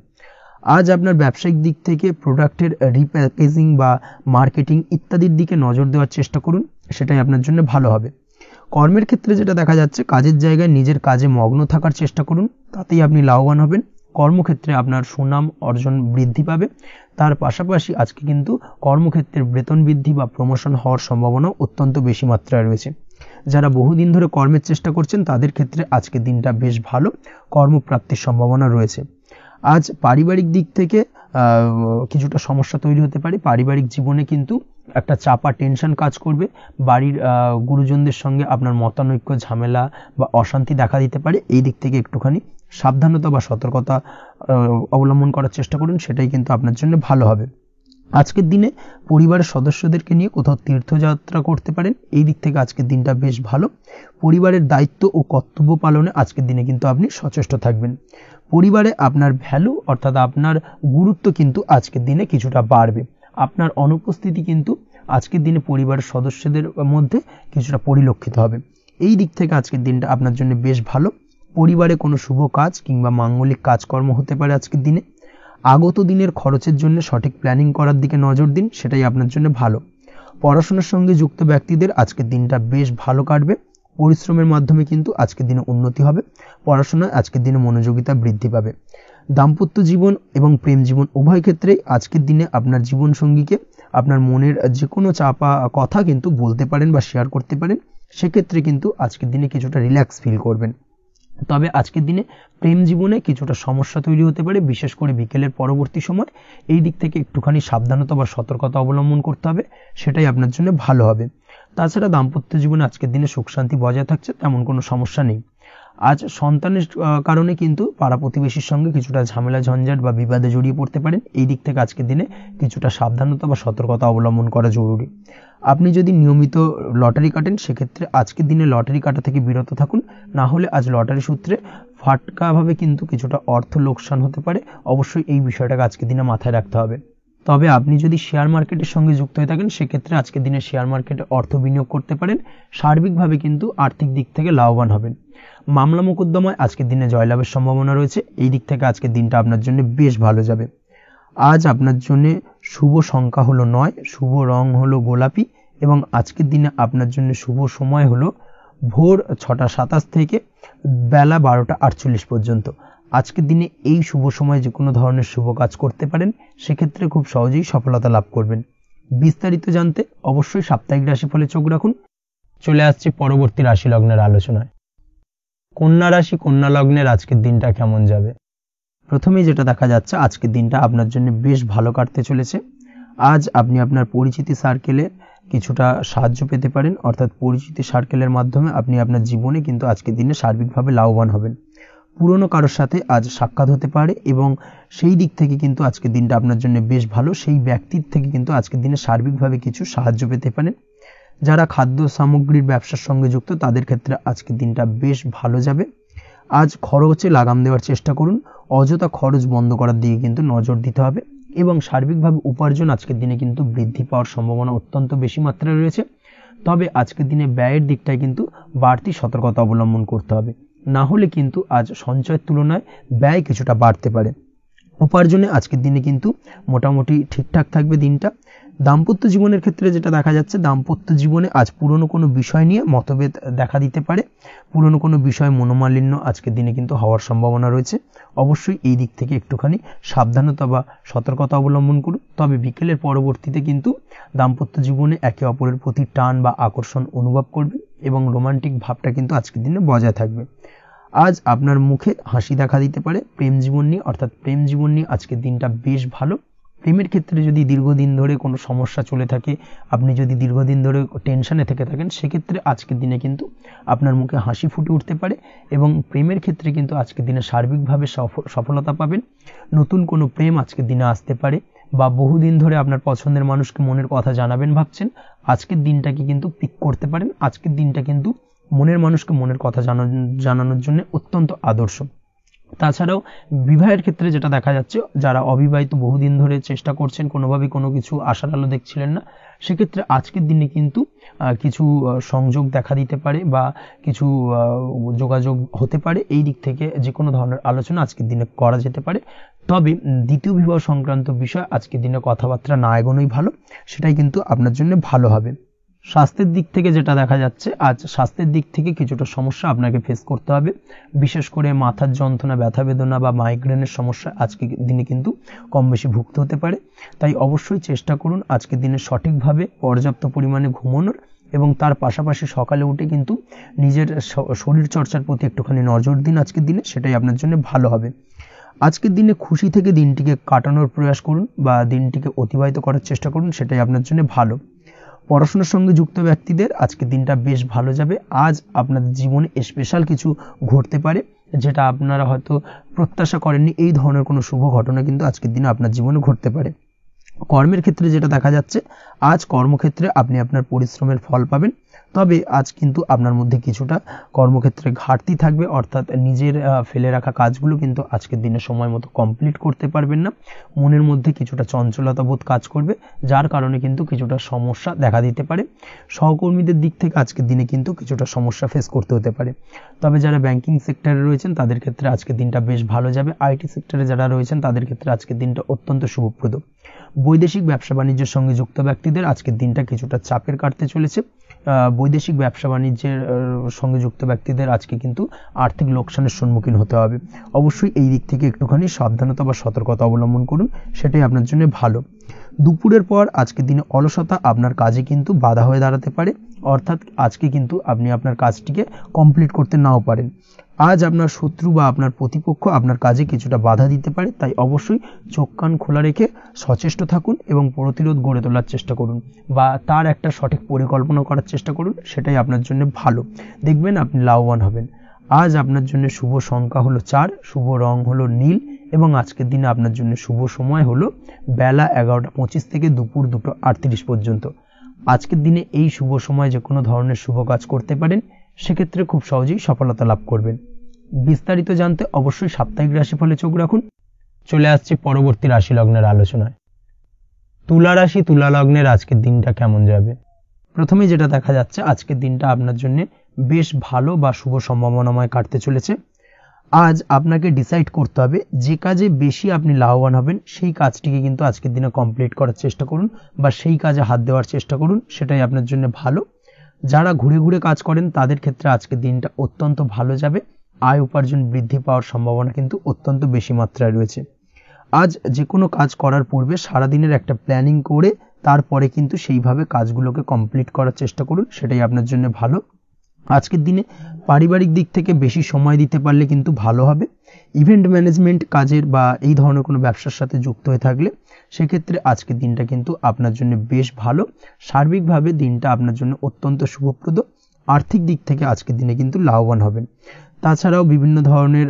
আজ আপনার ব্যবসায়িক দিক থেকে প্রোডাক্টের রিপ্যাকেজিং বা মার্কেটিং ইত্যাদির দিকে নজর দেওয়ার চেষ্টা করুন, সেটাই আপনার জন্য ভালো হবে। কর্মের ক্ষেত্রে যেটা দেখা যাচ্ছে, কাজের জায়গায় নিজের কাজে মগ্ন থাকার চেষ্টা করুন, তাতেই আপনি লাভবান হবেন। কর্মক্ষেত্রে আপনার সুনাম অর্জন বৃদ্ধি পাবে। তার পাশাপাশি আজকে কিন্তু কর্মক্ষেত্রের বেতন বৃদ্ধি বা প্রমোশন হওয়ার সম্ভাবনা অত্যন্ত বেশি মাত্রায় রয়েছে। যারা বহুদিন ধরে কর্মের চেষ্টা করছেন তাদের ক্ষেত্রে আজকের দিনটা বেশ ভালো, কর্মপ্রাপ্তির সম্ভাবনা রয়েছে। আজ পারিবারিক দিক থেকে কিছুটা সমস্যা তৈরি হতে পারে। পারিবারিক জীবনে কিন্তু একটা চাপা টেনশন কাজ করবে। বাড়ির গুরুজনদের সঙ্গে আপনার মতানৈক্য, ঝামেলা বা অশান্তি দেখা দিতে পারে। এই দিক থেকে একটুখানি সাবধানতা বা সতর্কতা অবলম্বন করার চেষ্টা করুন, সেটাই কিন্তু আপনার জন্য ভালো হবে। আজকের দিনে পরিবারের সদস্যদেরকে নিয়ে কোথাও তীর্থযাত্রা করতে পারেন, এই দিক থেকে আজকের দিনটা বেশ ভালো। পরিবারের দায়িত্ব ও কর্তব্য পালনে আজকের দিনে কিন্তু আপনি সচেষ্ট থাকবেন। পরিবারে আপনার ভ্যালু অর্থাৎ আপনার গুরুত্ব কিন্তু আজকের দিনে কিছুটা বাড়বে। আপনার অনুপস্থিতি কিন্তু আজকের দিনে পরিবারের সদস্যদের মধ্যে কিছুটা পরিলক্ষিত হবে। এই দিক থেকে আজকের দিনটা আপনার জন্য বেশ ভালো। পরিবারে কোনো শুভ কাজ কিংবা মাঙ্গলিক কাজকর্ম হতে পারে আজকের দিনে। আগত দিনের খরচের জন্য সঠিক প্ল্যানিং করার দিকে নজর দিন, সেটাই আপনার জন্য ভালো। পড়াশোনার সঙ্গে যুক্ত ব্যক্তিদের আজকের দিনটা বেশ ভালো কাটবে। পরিশ্রমের মাধ্যমে কিন্তু আজকের দিনে উন্নতি হবে। পড়াশোনায় আজকের দিনে মনোযোগিতা বৃদ্ধি পাবে। দাম্পত্য জীবন এবং প্রেম জীবন উভয় ক্ষেত্রেই আজকের দিনে আপনার জীবনসঙ্গীকে আপনার মনের যে কোনো চাপা কথা কিন্তু বলতে পারেন বা শেয়ার করতে পারেন। সেক্ষেত্রে কিন্তু আজকের দিনে কিছুটা রিল্যাক্স ফিল করবেন। তবে আজকের দিনে প্রেম জীবনে কিছুটা সমস্যা তৈরি হতে পারে, বিশেষ করে বিকেলের পরবর্তী সময়। এই দিক থেকে একটুখানি সাবধানতা বা সতর্কতা অবলম্বন করতে হবে, সেটাই আপনার জন্য ভালো হবে। তাছাড়া দাম্পত্য জীবনে আজকের দিনে সুখ শান্তি বজায় থাকছে, তেমন কোনো সমস্যা নেই। আজ সন্তানের কারণে কিন্তু পাড়া প্রতিবেশীর সঙ্গে কিছুটা ঝামেলা ঝঞ্ঝাট বা বিবাদে জড়িয়ে পড়তে পারেন। এই দিক থেকে আজকের দিনে কিছুটা সাবধানতা বা সতর্কতা অবলম্বন করা জরুরি। আপনি যদি নিয়মিত লটারি কাটেন সেক্ষেত্রে আজকের দিনে লটারি কাটা থেকে বিরত থাকুন, না হলে আজ লটারি সূত্রে ফাটকাভাবে কিন্তু কিছুটা অর্থ লোকসান হতে পারে। অবশ্যই এই বিষয়টাকে আজকের দিনে মাথায় রাখতে হবে। তবে আপনি যদি শেয়ার মার্কেটের সঙ্গে যুক্ত হয়ে থাকেন সেক্ষেত্রে আজকের দিনে শেয়ার মার্কেটে অর্থ বিনিয়োগ করতে পারেন। সার্বিকভাবে কিন্তু আর্থিক দিক থেকে লাভবান হবেন। মামলা মোকদ্দমায় আজকের দিনে জয়লাভের সম্ভাবনা রয়েছে। এই দিক থেকে আজকের দিনটা আপনার জন্য বেশ ভালো যাবে। আজ আপনার জন্য শুভ সংখ্যা হলো 9, শুভ রং হলো গোলাপি এবং আজকের দিনে আপনার জন্য শুভ সময় হলো ভোর 6টা 27 থেকে বেলা 12টা 48 পর্যন্ত। আজকের দিনে এই শুভ সময় যে কোনো ধরনের শুভ কাজ করতে পারেন, সেক্ষেত্রে খুব সহজেই সফলতা লাভ করবেন। বিস্তারিত জানতে অবশ্যই সাপ্তাহিক রাশিফলে চোখ রাখুন। চলে আসছে পরবর্তী রাশি লগ্নের আলোচনায়। কন্যা রাশি, কন্যা লগ্নের আজকের দিনটা কেমন যাবে? প্রথমেই যেটা দেখা যাচ্ছে, আজকের দিনটা আপনার জন্য বেশ ভালো কাটতে চলেছে। আজ আপনি আপনার পরিচিতি সার্কেলে কিছুটা সাহায্য পেতে পারেন, অর্থাৎ পরিচিতি সার্কেলের মাধ্যমে আপনি আপনার জীবনে কিন্তু আজকের দিনে সার্বিকভাবে লাভবান হবেন। পুরনো কারোর সাথে আজ সাক্ষাৎ হতে পারে এবং সেই দিক থেকে কিন্তু আজকের দিনটা আপনার জন্য বেশ ভালো। সেই ব্যক্তির থেকে কিন্তু আজকের দিনে সার্বিকভাবে কিছু সাহায্য পেতে পারেন। যারা খাদ্য সামগ্রীর ব্যবসার সঙ্গে যুক্ত তাদের ক্ষেত্রে আজকের দিনটা বেশ ভালো যাবে। আজ খরচে লাগাম দেওয়ার চেষ্টা করুন, অযথা খরচ বন্ধ করার দিকে কিন্তু নজর দিতে হবে এবং সার্বিকভাবে উপার্জন আজকের দিনে কিন্তু বৃদ্ধি পাওয়ার সম্ভাবনা অত্যন্ত বেশি মাত্রায় রয়েছে। তবে আজকের দিনে ব্যয়ের দিকটায় কিন্তু বাড়তি সতর্কতা অবলম্বন করতে হবে, না হলে কিন্তু আজ সঞ্চয়ের তুলনায় ব্যয় কিছুটা বাড়তে পারে। উপার্জনে আজকের দিনে কিন্তু মোটামুটি ঠিকঠাক থাকবে দিনটা। দাম্পত্য জীবনের ক্ষেত্রে যেটা দেখা যাচ্ছে, দাম্পত্য জীবনে আজ পুরনো কোনো বিষয় নিয়ে মতভেদ দেখা দিতে পারে। পুরনো কোনো বিষয় মনোমালিন্য আজকের দিনে কিন্তু হওয়ার সম্ভাবনা রয়েছে। অবশ্যই এই দিক থেকে একটুখানি সাবধানতা বা সতর্কতা অবলম্বন করুন। তবে বিকেলের পরবর্তীতে কিন্তু দাম্পত্য জীবনে একে অপরের প্রতি টান বা আকর্ষণ অনুভব করবে এবং রোমান্টিক ভাবটা কিন্তু আজকের দিনে বজায় থাকবে। আজ আপনার মুখে হাসি দেখা দিতে পারে। প্রেম জীবন নিয়ে অর্থাৎ প্রেম জীবন নিয়ে আজকের দিনটা বেশ ভালো। প্রেমের ক্ষেত্রে যদি দীর্ঘদিন ধরে কোনো সমস্যা চলে থাকে, আপনি যদি দীর্ঘদিন ধরে টেনশনে থেকে থাকেন, সেক্ষেত্রে আজকের দিনে কিন্তু আপনার মুখে হাসি ফুটে উঠতে পারে এবং প্রেমের ক্ষেত্রে কিন্তু আজকের দিনে সার্বিকভাবে সফলতা পাবেন। নতুন কোনো প্রেম আজকের দিনে আসতে পারে, বা বহুদিন ধরে আপনার পছন্দের মানুষকে মনের কথা জানাবেন ভাবছেন, আজকের দিনটাকে কিন্তু পিক করতে পারেন। আজকের দিনটা কিন্তু মনের মানুষকে মনের কথা জানানোর জন্য অত্যন্ত আদর্শ। তাছাড়াও বিবাহের ক্ষেত্রে যেটা দেখা যাচ্ছে, যারা অবিবাহিত বহুদিন ধরে চেষ্টা করছেন, কোনোভাবে কোনো কিছু আশার আলো দেখছিলেন না, সেক্ষেত্রে আজকের দিনে কিন্তু কিছু সংযোগ দেখা দিতে পারে বা কিছু যোগাযোগ হতে পারে। এই দিক থেকে যে কোনো ধরনের আলোচনা আজকের দিনে করা যেতে পারে। তবে দ্বিতীয় বিবাহ সংক্রান্ত বিষয় আজকের দিনে কথাবার্তা না এগোনোই ভালো, সেটাই কিন্তু আপনার জন্য ভালো হবে। স্বাস্থ্যের দিক থেকে যেটা দেখা যাচ্ছে, আজ স্বাস্থ্যের দিক থেকে কিছুটা সমস্যা আপনাকে ফেস করতে হবে। বিশেষ করে মাথার যন্ত্রণা, ব্যথা বেদনা বা মাইগ্রেনের সমস্যা আজকের দিনে কিন্তু কম বেশি ভুগতে হতে পারে। তাই অবশ্যই চেষ্টা করুন আজকের দিনে সঠিকভাবে পর্যাপ্ত পরিমাণে ঘুমানোর, এবং তার পাশাপাশি সকালে উঠে কিন্তু নিজের শরীর চর্চার প্রতি একটুখানি নজর দিন আজকের দিনে, সেটাই আপনার জন্য ভালো হবে। আজকের দিনে খুশি থেকে দিনটিকে কাটানোর প্রয়াস করুন বা দিনটিকে অতিবাহিত করার চেষ্টা করুন, সেটাই আপনার জন্য ভালো। পড়াশোনার সঙ্গে যুক্ত ব্যক্তিদের আজকের দিনটা বেশ ভালো যাবে। আজ আপনাদের জীবনে স্পেশাল কিছু ঘটতে পারে, যেটা আপনারা হয়তো প্রত্যাশা করেননি। এই ধরনের কোনো শুভ ঘটনা কিন্তু আজকের দিনে আপনার জীবনে ঘটতে পারে। কর্মের ক্ষেত্রে যেটা দেখা যাচ্ছে, আজ কর্মক্ষেত্রে আপনি আপনার পরিশ্রমের ফল পাবেন। তবে আজ কিন্তু আপনার মধ্যে কিছুটা কর্মক্ষেত্রে ঘাটতি থাকবে, অর্থাৎ নিজের ফেলে রাখা কাজগুলো কিন্তু আজকের দিনে সময় মতো কমপ্লিট করতে পারবেন না। মনের মধ্যে কিছুটা চঞ্চলতা বোধ কাজ করবে, যার কারণে কিন্তু কিছুটা সমস্যা দেখা দিতে পারে। সহকর্মীদের দিক থেকে আজকের দিনে কিন্তু কিছুটা সমস্যা ফেস করতে হতে পারে। তবে যারা ব্যাংকিং সেক্টরে রয়েছেন তাদের ক্ষেত্রে আজকের দিনটা বেশ ভালো যাবে। আইটি সেক্টরে যারা রয়েছেন তাদের ক্ষেত্রে আজকের দিনটা অত্যন্ত শুভপ্রদ। বৈদেশিক ব্যবসা বাণিজ্যের সঙ্গে যুক্ত ব্যক্তিদের আজকের দিনটা কিছুটা চাপের কাটতে চলেছে। বৈদেশিক ব্যবসা বাণিজ্যের সঙ্গে যুক্ত ব্যক্তিদের আজকে কিন্তু আর্থিক লোকসানের সম্মুখীন হতে হবে। অবশ্যই এই দিক থেকে একটুখানি সাবধানতা বা সতর্কতা অবলম্বন করুন, সেটাই আপনার জন্য ভালো। দুপুরের পর আজকের দিনে অলসতা আপনার কাজে কিন্তু বাধা হয়ে দাঁড়াতে পারে, অর্থাৎ আজকে কিন্তু আপনি আপনার কাজটিকে কমপ্লিট করতে নাও পারেন। আজ আপনার শত্রু বা আপনার প্রতিপক্ষ আপনার কাজে কিছুটা বাধা দিতে পারে, তাই অবশ্যই চোখ কান খোলা রেখে সচেষ্ট থাকুন এবং প্রতিরোধ গড়ে তোলার চেষ্টা করুন বা তার একটা সঠিক পরিকল্পনা করার চেষ্টা করুন, সেটাই আপনার জন্য ভালো। দেখবেন আপনি লাভবান হবেন। আজ আপনার জন্য শুভ সংখ্যা হলো 4, শুভ রং হলো নীল, এবং আজকের দিনে আপনার জন্য শুভ সময় হলো বেলা 11:25 থেকে দুপুর 2:38 পর্যন্ত। আজকের দিনে এই শুভ সময় যে কোনো ধরনের শুভ কাজ করতে পারেন, সেক্ষেত্রে খুব সহজেই সফলতা লাভ করবেন। বিস্তারিত জানতে অবশ্যই সাপ্তাহিক রাশিফলে চোখ রাখুন। চলে আসছে পরবর্তী রাশি লগ্নের আলোচনায়। তুলা রাশি, তুলা লগ্নের আজকের দিনটা কেমন যাবে? প্রথমে যেটা দেখা যাচ্ছে, আজকের দিনটা আপনার জন্য বেশ ভালো বা শুভ সম্ভাবনাময় কাটতে চলেছে। আজ আপনাকে ডিসাইড করতে হবে যে কাজে বেশি আপনি লাভবান হবেন, সেই কাজটিকে কিন্তু আজকের দিনে কমপ্লিট করার চেষ্টা করুন বা সেই কাজে হাত দেওয়ার চেষ্টা করুন, সেটাই আপনার জন্য ভালো। যারা ঘুরে ঘুরে কাজ করেন তাদের ক্ষেত্রে আজকের দিনটা অত্যন্ত ভালো যাবে। আয় উপার্জন বৃদ্ধি পাওয়ার সম্ভাবনা কিন্তু অত্যন্ত বেশি মাত্রায় রয়েছে। আজ যে কোনো কাজ করার পূর্বে সারাদিনের একটা প্ল্যানিং করে তারপরে কিন্তু সেইভাবে কাজগুলোকে কমপ্লিট করার চেষ্টা করুন, সেটাই আপনার জন্য ভালো। আজকের দিনে পারিবারিক দিক থেকে বেশি সময় দিতে পারলে কিন্তু ভালো হবে। ইভেন্ট ম্যানেজমেন্ট কাজের বা এই ধরনের কোনো ব্যবসার সাথে যুক্ত হয়ে থাকলে সেক্ষেত্রে আজকের দিনটা কিন্তু আপনার জন্য বেশ ভালো। সার্বিকভাবে দিনটা আপনার জন্য অত্যন্ত শুভপ্রদ। আর্থিক দিক থেকে আজকের দিনে কিন্তু লাভবান হবেন। তাছাড়াও বিভিন্ন ধরনের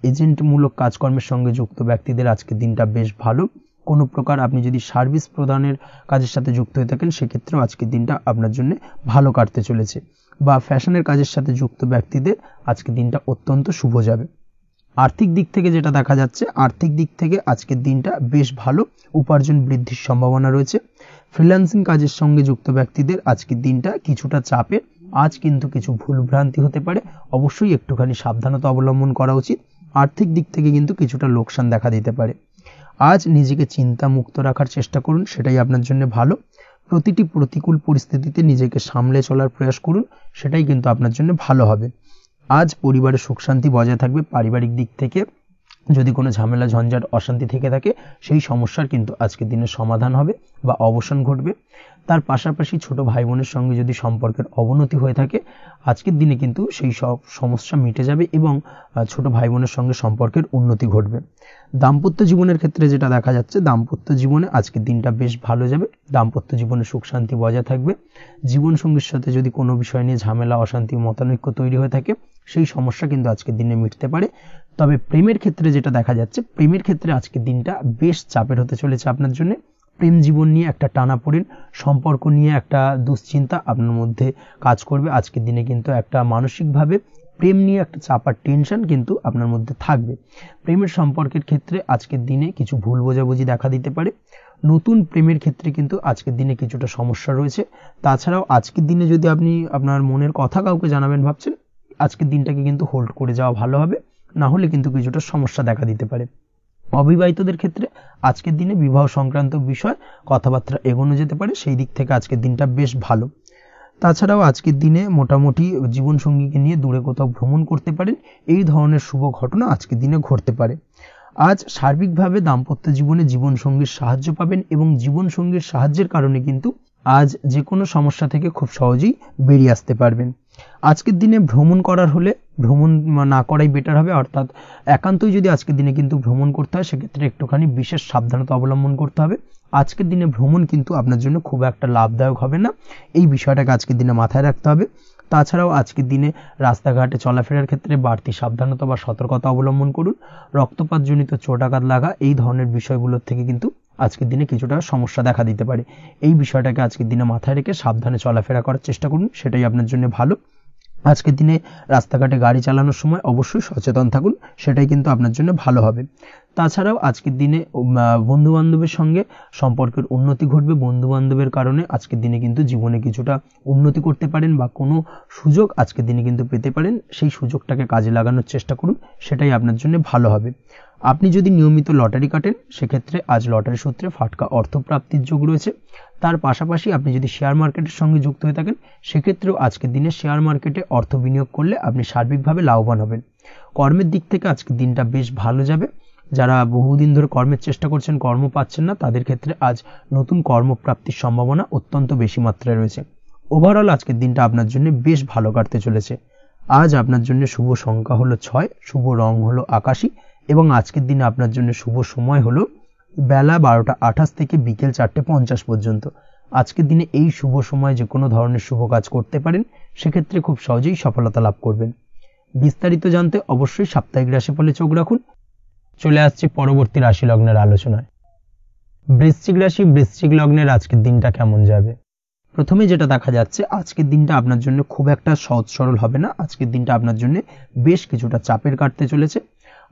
এজেন্টমূলক কাজকর্মের সঙ্গে যুক্ত ব্যক্তিদের আজকের দিনটা বেশ ভালো। কোনো প্রকার আপনি যদি সার্ভিস প্রদানের কাজের সাথে যুক্ত হয়ে থাকেন, সেক্ষেত্রেও আজকের দিনটা আপনার জন্য ভালো কাটতে চলেছে। বা ফ্যাশনের কাজের সাথে যুক্ত ব্যক্তিদের আজকের দিনটা অত্যন্ত শুভ যাবে। আর্থিক দিক থেকে যেটা দেখা যাচ্ছে, আর্থিক দিক থেকে আজকের দিনটা বেশ ভালো, উপার্জন বৃদ্ধির সম্ভাবনা রয়েছে। ফ্রিল্যান্সিং কাজের সঙ্গে যুক্ত ব্যক্তিদের আজকের দিনটা কিছুটা চাপের। আজ কিন্তু কিছু ভুলভ্রান্তি হতে পারে, অবশ্যই একটুখানি সাবধানতা অবলম্বন করা উচিত। আর্থিক দিক থেকে কিন্তু কিছুটা লোকসান দেখা দিতে পারে। আজ নিজেকে চিন্তা মুক্ত রাখার চেষ্টা করুন, সেটাই আপনার জন্য ভালো। প্রতিটি প্রতিকূল পরিস্থিতিতে নিজেকে সামলে চলার প্রয়াস করুন, সেটাই কিন্তু আপনার জন্য ভালো হবে। আজ পরিবারের সুখ শান্তি বজায় থাকবে। পারিবারিক দিক থেকে যদি কোনো ঝামেলা ঝঞ্ঝাট অশান্তি থেকে থাকে সেই সমস্যার কিন্তু আজকের দিনে সমাধান হবে বা অবসান ঘটবে। তার পাশাপাশি ছোট ভাই বোনের সঙ্গে যদি সম্পর্কের অবনতি হয়ে থাকে আজকের দিনে কিন্তু সেই সব সমস্যা মিটে যাবে এবং ছোট ভাই বোনের সঙ্গে সম্পর্কের উন্নতি ঘটবে। দাম্পত্য জীবনের ক্ষেত্রে যেটা দেখা যাচ্ছে, দাম্পত্য জীবনে আজকের দিনটা বেশ ভালো যাবে। দাম্পত্য জীবনে সুখ শান্তি বজায় থাকবে। জীবন সঙ্গীর সাথে যদি কোনো বিষয় নিয়ে ঝামেলা অশান্তি মতানৈক্য তৈরি হয়ে থাকে সেই সমস্যা কিন্তু আজকের দিনে মিটতে পারে। তবে প্রেমের ক্ষেত্রে যেটা দেখা যাচ্ছে, প্রেমের ক্ষেত্রে আজকের দিনটা বেশ চাপের হতে চলেছে আপনার জন্য। প্রেম জীবন নিয়ে একটা টানাপোড়েন, সম্পর্ক নিয়ে একটা দুশ্চিন্তা আপনার মধ্যে কাজ করবে। আজকের দিনে কিন্তু একটা মানসিকভাবে প্রেম নিয়ে একটা চাপার টেনশন কিন্তু আপনার মধ্যে থাকবে। প্রেমের সম্পর্কের ক্ষেত্রে আজকের দিনে কিছু ভুল বোঝাবুঝি দেখা দিতে পারে। নতুন প্রেমের ক্ষেত্রে কিন্তু আজকের দিনে কিছুটা সমস্যা রয়েছে। তাছাড়াও আজকের দিনে যদি আপনি আপনার মনের কথা কাউকে জানাবেন ভাবছেন, আজকের দিনটাকে কিন্তু হোল্ড করে যাওয়া ভালো হবে, না হলে কিন্তু কিছুটা সমস্যা দেখা দিতে পারে। অবিবাহিতদের ক্ষেত্রে আজকের দিনে বিবাহ সংক্রান্ত বিষয় কথাবার্তা এগোনো যেতে পারে, সেই দিক থেকে আজকের দিনটা বেশ ভালো। তাছাড়াও আজকের দিনে মোটামুটি জীবনসঙ্গীকে নিয়ে দূরে কোথাও ভ্রমণ করতে পারেন, এই ধরনের শুভ ঘটনা আজকের দিনে ঘটতে পারে। আজ সার্বিকভাবে দাম্পত্য জীবনে জীবনসঙ্গীর সাহায্য পাবেন এবং জীবনসঙ্গীর সাহায্যের কারণে কিন্তু আজ যে কোনো সমস্যা থেকে খুব সহজেই বেরিয়ে আসতে পারবেন। আজকের দিনে ভ্রমণ করার হলে ভ্রমণ না করাই বেটার হবে, অর্থাৎ একান্তই যদি আজকের দিনে কিন্তু ভ্রমণ করতে হয় সেক্ষেত্রে একটুখানি বিশেষ সাবধানতা অবলম্বন করতে হবে। আজকের দিনে ভ্রমণ কিন্তু আপনার জন্য খুব একটা লাভদায়ক হবে না, এই বিষয়টাকে আজকের দিনে মাথায় রাখতে হবে। তাছাড়াও আজকের দিনে রাস্তাঘাটে চলাফেরার ক্ষেত্রে বাড়তি সাবধানতা বা সতর্কতা অবলম্বন করুন। রক্তপাতজনিত চোটাঘাত লাগা এই ধরনের বিষয়গুলোর থেকে কিন্তু আজকের দিনে কিছুটা সমস্যা দেখা দিতে পারে। এই বিষয়টাকে আজকের দিনে মাথায় রেখে সাবধানে চলাফেরা করার চেষ্টা করুন, সেটাই আপনার জন্য ভালো। আজকের দিনে রাস্তাঘাটে গাড়ি চালানোর সময় অবশ্যই সচেতন থাকুন, সেটাই কিন্তু আপনার জন্য ভালো হবে। তাছাড়াও আজকের দিনে বন্ধু বান্ধবের সঙ্গে সম্পর্কের উন্নতি ঘটবে। বন্ধু বান্ধবের কারণে আজকের দিনে কিন্তু জীবনে কিছুটা উন্নতি করতে পারেন বা কোনো সুযোগ আজকের দিনে কিন্তু পেতে পারেন, সেই সুযোগটাকে কাজে লাগানোর চেষ্টা করুন, সেটাই আপনার জন্য ভালো হবে। আপনি যদি নিয়মিত লটারি কাটেন সেক্ষেত্রে আজ লটারি সূত্রে ফাটকা অর্থপ্রাপ্তির যোগ রয়েছে। তার পাশাপাশি আপনি যদি শেয়ার মার্কেটের সঙ্গে যুক্ত হয়ে থাকেন সেক্ষেত্রেও আজকের দিনে শেয়ার মার্কেটে অর্থ বিনিয়োগ করলে আপনি সার্বিকভাবে লাভবান হবেন। কর্মের দিক থেকে আজকের দিনটা বেশ ভালো যাবে। যারা বহুদিন ধরে কর্মের চেষ্টা করছেন, কর্ম পাচ্ছেন না, তাদের ক্ষেত্রে আজ নতুন কর্মপ্রাপ্তির সম্ভাবনা অত্যন্ত বেশি মাত্রায় রয়েছে। ওভারঅল আজকের দিনটা আপনার জন্য বেশ ভালো কাটতে চলেছে। আজ আপনার জন্য শুভ সংখ্যা হলো 6, শুভ রং হলো আকাশী এবং আজকের দিনে আপনার জন্য শুভ সময় হলো বেলা 12:28 থেকে বিকেল 4:50 পর্যন্ত। আজকের দিনে এই শুভ সময় যে কোনো ধরনের শুভ কাজ করতে পারেন, সেক্ষেত্রে খুব সহজেই সফলতা লাভ করবেন। বিস্তারিত জানতে অবশ্যই সাপ্তাহিক রাশিফলে চোখ রাখুন। চলে আসছে পরবর্তী রাশি লগ্নের আলোচনায়। বৃশ্চিক রাশি, বৃশ্চিক লগ্নের আজকের দিনটা কেমন যাবে? প্রথমে যেটা দেখা যাচ্ছে, আজকের দিনটা আপনার জন্য খুব একটা সহজ সরল হবে না। আজকের দিনটা আপনার জন্য বেশ কিছুটা চাপের কাটতে চলেছে।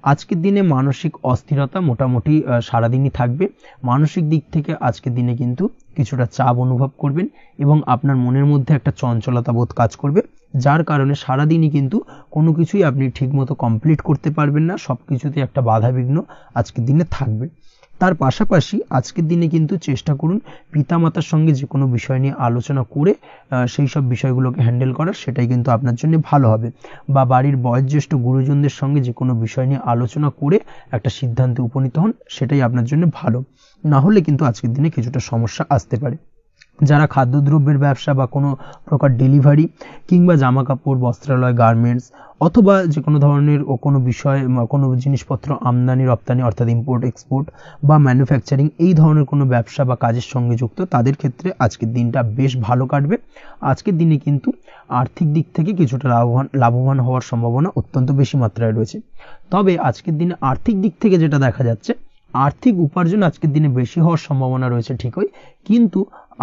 আজকের দিনে মানসিক অস্থিরতা মোটামুটি সারাদিনই থাকবে। মানসিক দিক থেকে আজকের দিনে কিন্তু কিছুটা চাপ অনুভব করবেন এবং আপনার মনের মধ্যে একটা চঞ্চলতা বোধ কাজ করবে, যার কারণে সারাদিনই কিন্তু কোনো কিছুই আপনি ঠিকমতো কমপ্লিট করতে পারবেন না। সব কিছুতে একটা বাধা বিঘ্ন আজকের দিনে থাকবে। তার পাশাপাশি আজকের দিনে কিন্তু চেষ্টা করুন পিতামাতার সঙ্গে যে কোনো বিষয় নিয়ে আলোচনা করে সেই সব বিষয়গুলোকে হ্যান্ডেল করার, সেটাই কিন্তু আপনার জন্য ভালো হবে। বা বাড়ির বয়োজ্যেষ্ঠ গুরুজনদের সঙ্গে যে কোনো বিষয় নিয়ে আলোচনা করে একটা সিদ্ধান্তে উপনীত হন, সেটাই আপনার জন্য ভালো। না হলে কিন্তু আজকের দিনে কিছুটা সমস্যা আসতে পারে। যারা খাদ্যদ্রব্যের ব্যবসা বা কোনো প্রকার ডেলিভারি কিংবা জামা কাপড়, বস্ত্রালয়, গার্মেন্টস অথবা যে কোনো ধরনের কোনো বিষয়, কোনো জিনিসপত্র আমদানি রপ্তানি অর্থাৎ ইম্পোর্ট এক্সপোর্ট বা ম্যানুফ্যাকচারিং এই ধরনের কোনো ব্যবসা বা কাজের সঙ্গে যুক্ত, তাদের ক্ষেত্রে আজকের দিনটা বেশ ভালো কাটবে। আজকের দিনে কিন্তু আর্থিক দিক থেকে কিছুটা লাভবান হওয়ার সম্ভাবনা অত্যন্ত বেশি মাত্রায় রয়েছে। তবে আজকের দিনে আর্থিক দিক থেকে যেটা দেখা যাচ্ছে, আর্থিক উপার্জন আজকের দিনে বেশি হওয়ার সম্ভাবনা রয়েছে ঠিকই, কিন্তু